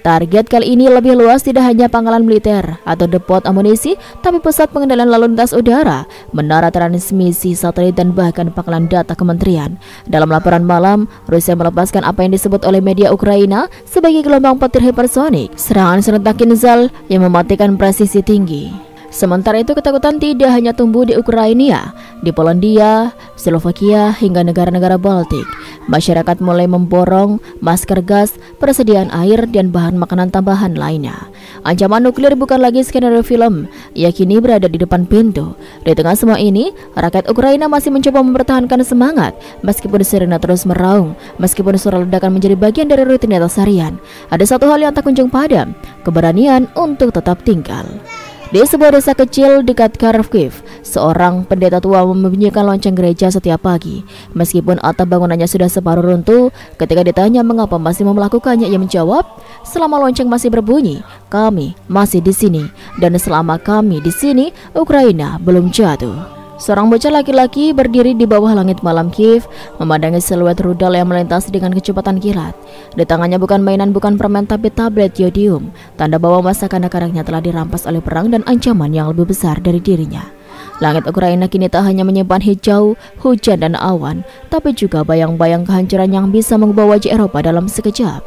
Target kali ini lebih luas, tidak hanya pangkalan militer atau depot amunisi, tapi pusat pengendalian lalu lintas udara, menara transmisi satelit, dan bahkan pangkalan data kementerian. Dalam laporan malam, Rusia melepaskan apa yang disebut oleh media Ukraina sebagai gelombang petir hipersonik, serangan serentak Kinzhal yang mematikan presisi tinggi. Sementara itu, ketakutan tidak hanya tumbuh di Ukraina, di Polandia, Slovakia, hingga negara-negara Baltik. Masyarakat mulai memborong masker gas, persediaan air, dan bahan makanan tambahan lainnya. Ancaman nuklir bukan lagi skenario film, ia kini berada di depan pintu. Di tengah semua ini, rakyat Ukraina masih mencoba mempertahankan semangat, meskipun sirena terus meraung, meskipun suara ledakan menjadi bagian dari rutinitas harian. Ada satu hal yang tak kunjung padam, keberanian untuk tetap tinggal. Di sebuah desa kecil dekat Kharkiv, seorang pendeta tua membunyikan lonceng gereja setiap pagi. Meskipun atap bangunannya sudah separuh runtuh, ketika ditanya mengapa masih mau melakukannya, ia menjawab, "Selama lonceng masih berbunyi, kami masih di sini, dan selama kami di sini, Ukraina belum jatuh." Seorang bocah laki-laki berdiri di bawah langit malam Kiev, memandangi siluet rudal yang melintas dengan kecepatan kilat. Di tangannya bukan mainan, bukan permen, tapi tablet yodium, tanda bahwa masa kanak-kanaknya telah dirampas oleh perang dan ancaman yang lebih besar dari dirinya. Langit Ukraina kini tak hanya menyimpan hijau, hujan, dan awan, tapi juga bayang-bayang kehancuran yang bisa mengubah wajah Eropa dalam sekejap.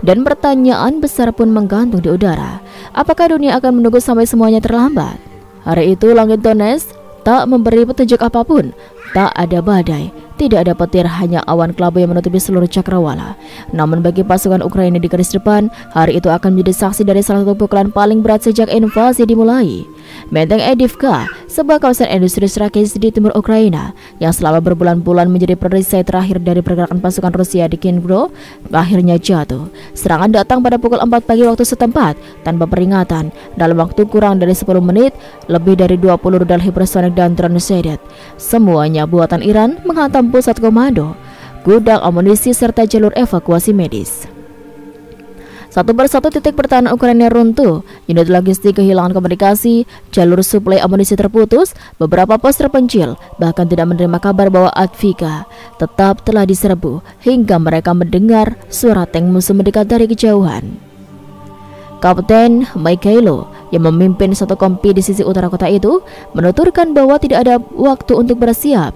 Dan pertanyaan besar pun menggantung di udara. Apakah dunia akan menunggu sampai semuanya terlambat? Hari itu langit Donetsk tak memberi petunjuk apapun. Tak ada badai, tidak ada petir, hanya awan kelabu yang menutupi seluruh cakrawala. Namun bagi pasukan Ukraina di garis depan, hari itu akan menjadi saksi dari salah satu pukulan paling berat sejak invasi dimulai. Benteng Avdiivka, sebuah kawasan industri strategis di timur Ukraina yang selama berbulan-bulan menjadi perisai terakhir dari pergerakan pasukan Rusia di Dnipro, akhirnya jatuh. Serangan datang pada pukul 4 pagi waktu setempat tanpa peringatan. Dalam waktu kurang dari 10 menit, lebih dari 20 rudal hipersonik dan drone sedet, semuanya buatan Iran, menghantam pusat komando, gudang amunisi, serta jalur evakuasi medis. Satu persatu titik pertahanan Ukraina runtuh, unit logistik kehilangan komunikasi, jalur suplai amunisi terputus, beberapa pos terpencil, bahkan tidak menerima kabar bahwa Avdiivka tetap telah diserbu hingga mereka mendengar suara tank musuh mendekat dari kejauhan. Kapten Mikhailo yang memimpin satu kompi di sisi utara kota itu menuturkan bahwa tidak ada waktu untuk bersiap.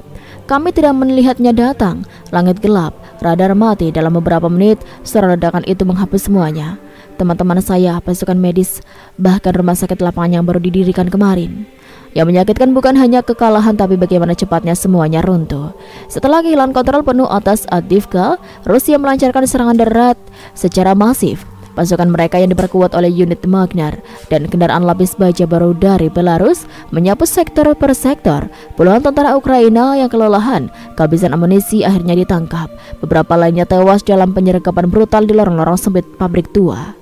Kami tidak melihatnya datang, langit gelap, radar mati. Dalam beberapa menit, suara ledakan itu menghapus semuanya. Teman-teman saya, pasukan medis, bahkan rumah sakit lapangan yang baru didirikan kemarin. Yang menyakitkan bukan hanya kekalahan, tapi bagaimana cepatnya semuanya runtuh. Setelah kehilangan kontrol penuh atas Avdiivka, Rusia melancarkan serangan darat secara masif. Pasukan mereka yang diperkuat oleh unit Magnar dan kendaraan lapis baja baru dari Belarus menyapu sektor per sektor. Puluhan tentara Ukraina yang kelelahan, kehabisan amunisi, akhirnya ditangkap. Beberapa lainnya tewas dalam penyergapan brutal di lorong-lorong sempit pabrik tua.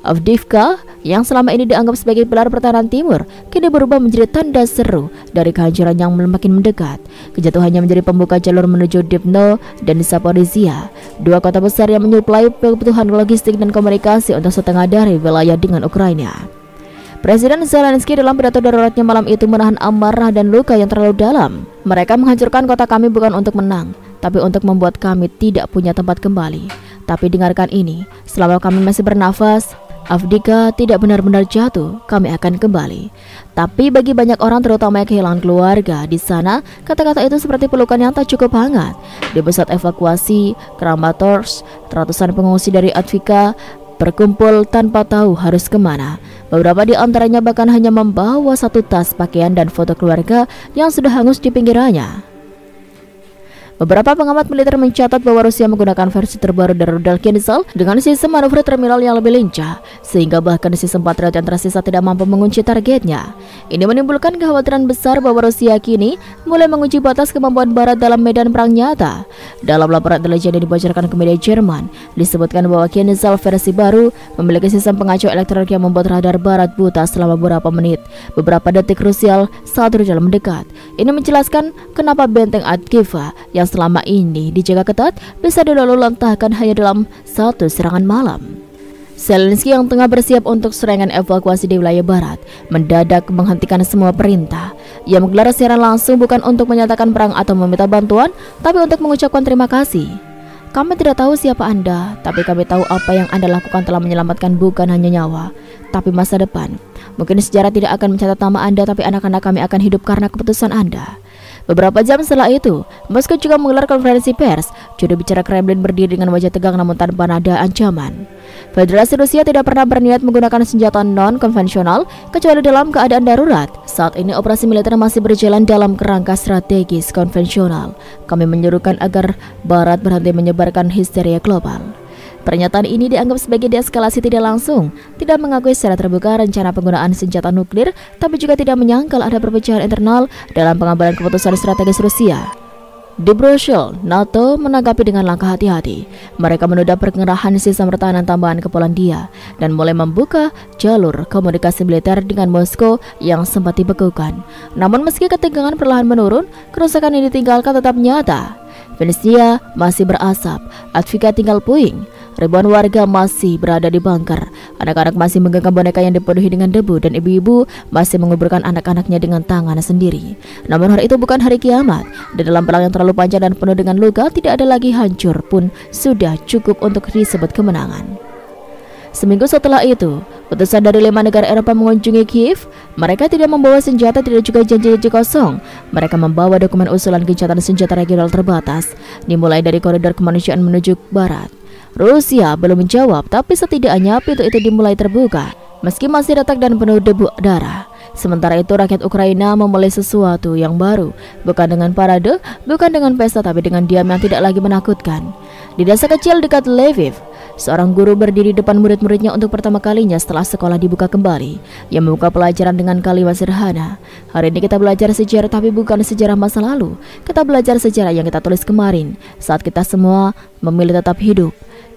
Avdiivka yang selama ini dianggap sebagai pilar pertahanan timur kini berubah menjadi tanda seru dari kehancuran yang makin mendekat. Kejatuhannya menjadi pembuka jalur menuju Dnipro dan Zaporizhia, dua kota besar yang menyuplai kebutuhan logistik dan komunikasi untuk setengah dari wilayah dengan Ukraina. Presiden Zelensky dalam pidato daruratnya malam itu menahan amarah dan luka yang terlalu dalam. Mereka menghancurkan kota kami bukan untuk menang, tapi untuk membuat kami tidak punya tempat kembali. Tapi dengarkan ini, selama kami masih bernafas, Avdiivka tidak benar-benar jatuh, kami akan kembali. Tapi bagi banyak orang, terutama yang kehilangan keluarga di sana, kata-kata itu seperti pelukan yang tak cukup hangat. Di pusat evakuasi Kramatorsk, ratusan pengungsi dari Avdiivka berkumpul tanpa tahu harus kemana. Beberapa di antaranya bahkan hanya membawa satu tas pakaian dan foto keluarga yang sudah hangus di pinggirannya. Beberapa pengamat militer mencatat bahwa Rusia menggunakan versi terbaru dari rudal Kinzhal dengan sistem manuver terminal yang lebih lincah, sehingga bahkan sistem Patriot yang tersisa tidak mampu mengunci targetnya. Ini menimbulkan kekhawatiran besar bahwa Rusia kini mulai menguji batas kemampuan Barat dalam medan perang nyata. Dalam laporan intelijen yang dibocorkan ke media Jerman, disebutkan bahwa Kinzhal versi baru memiliki sistem pengacau elektronik yang membuat radar Barat buta selama beberapa menit, beberapa detik krusial saat rudal mendekat. Ini menjelaskan kenapa benteng Avdiivka yang selama ini dijaga ketat bisa diluluh-lantahkan hanya dalam satu serangan malam. Zelensky yang tengah bersiap untuk serangan evakuasi di wilayah barat mendadak menghentikan semua perintah. Ia menggelar siaran langsung bukan untuk menyatakan perang atau meminta bantuan, tapi untuk mengucapkan terima kasih. Kami tidak tahu siapa Anda, tapi kami tahu apa yang Anda lakukan telah menyelamatkan bukan hanya nyawa, tapi masa depan. Mungkin sejarah tidak akan mencatat nama Anda, tapi anak-anak kami akan hidup karena keputusan Anda. Beberapa jam setelah itu, Moskow juga menggelar konferensi pers. Juru bicara Kremlin berdiri dengan wajah tegang namun tanpa nada ancaman. Federasi Rusia tidak pernah berniat menggunakan senjata non-konvensional kecuali dalam keadaan darurat. Saat ini operasi militer masih berjalan dalam kerangka strategis konvensional. Kami menyerukan agar Barat berhenti menyebarkan histeria global. Pernyataan ini dianggap sebagai deeskalasi tidak langsung, tidak mengakui secara terbuka rencana penggunaan senjata nuklir, tapi juga tidak menyangkal ada perpecahan internal dalam pengambilan keputusan strategis Rusia. Di Brussels, NATO menanggapi dengan langkah hati-hati. Mereka menunda pengerahan sistem pertahanan tambahan ke Polandia dan mulai membuka jalur komunikasi militer dengan Moskow yang sempat dibekukan. Namun meski ketegangan perlahan menurun, kerusakan yang ditinggalkan tetap nyata. Venesia masih berasap, Advika tinggal puing. Ribuan warga masih berada di bunker. Anak-anak masih menggenggam boneka yang dipenuhi dengan debu dan ibu-ibu masih menguburkan anak-anaknya dengan tangan sendiri. Namun hari itu bukan hari kiamat. Di dalam perang yang terlalu panjang dan penuh dengan luka, tidak ada lagi hancur pun sudah cukup untuk disebut kemenangan. Seminggu setelah itu, utusan dari 5 negara Eropa mengunjungi Kiev. Mereka tidak membawa senjata, tidak juga janji-janji kosong. Mereka membawa dokumen usulan gencatan senjata regional terbatas, dimulai dari koridor kemanusiaan menuju barat. Rusia belum menjawab, tapi setidaknya pintu itu dimulai terbuka, meski masih retak dan penuh debu darah. Sementara itu rakyat Ukraina memulai sesuatu yang baru, bukan dengan parade, bukan dengan pesta, tapi dengan diam yang tidak lagi menakutkan. Di desa kecil dekat Lviv, seorang guru berdiri depan murid-muridnya untuk pertama kalinya setelah sekolah dibuka kembali. Ia membuka pelajaran dengan kalimat sederhana. Hari ini kita belajar sejarah, tapi bukan sejarah masa lalu. Kita belajar sejarah yang kita tulis kemarin, saat kita semua memilih tetap hidup.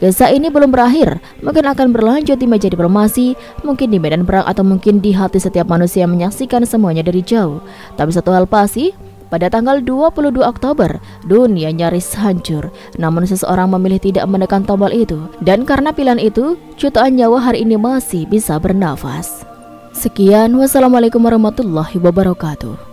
Kisah ini belum berakhir, mungkin akan berlanjut di meja diplomasi, mungkin di medan perang, atau mungkin di hati setiap manusia yang menyaksikan semuanya dari jauh. Tapi satu hal pasti, pada tanggal 22 Oktober, dunia nyaris hancur. Namun seseorang memilih tidak menekan tombol itu, dan karena pilihan itu, jutaan nyawa hari ini masih bisa bernafas. Sekian, wassalamualaikum warahmatullahi wabarakatuh.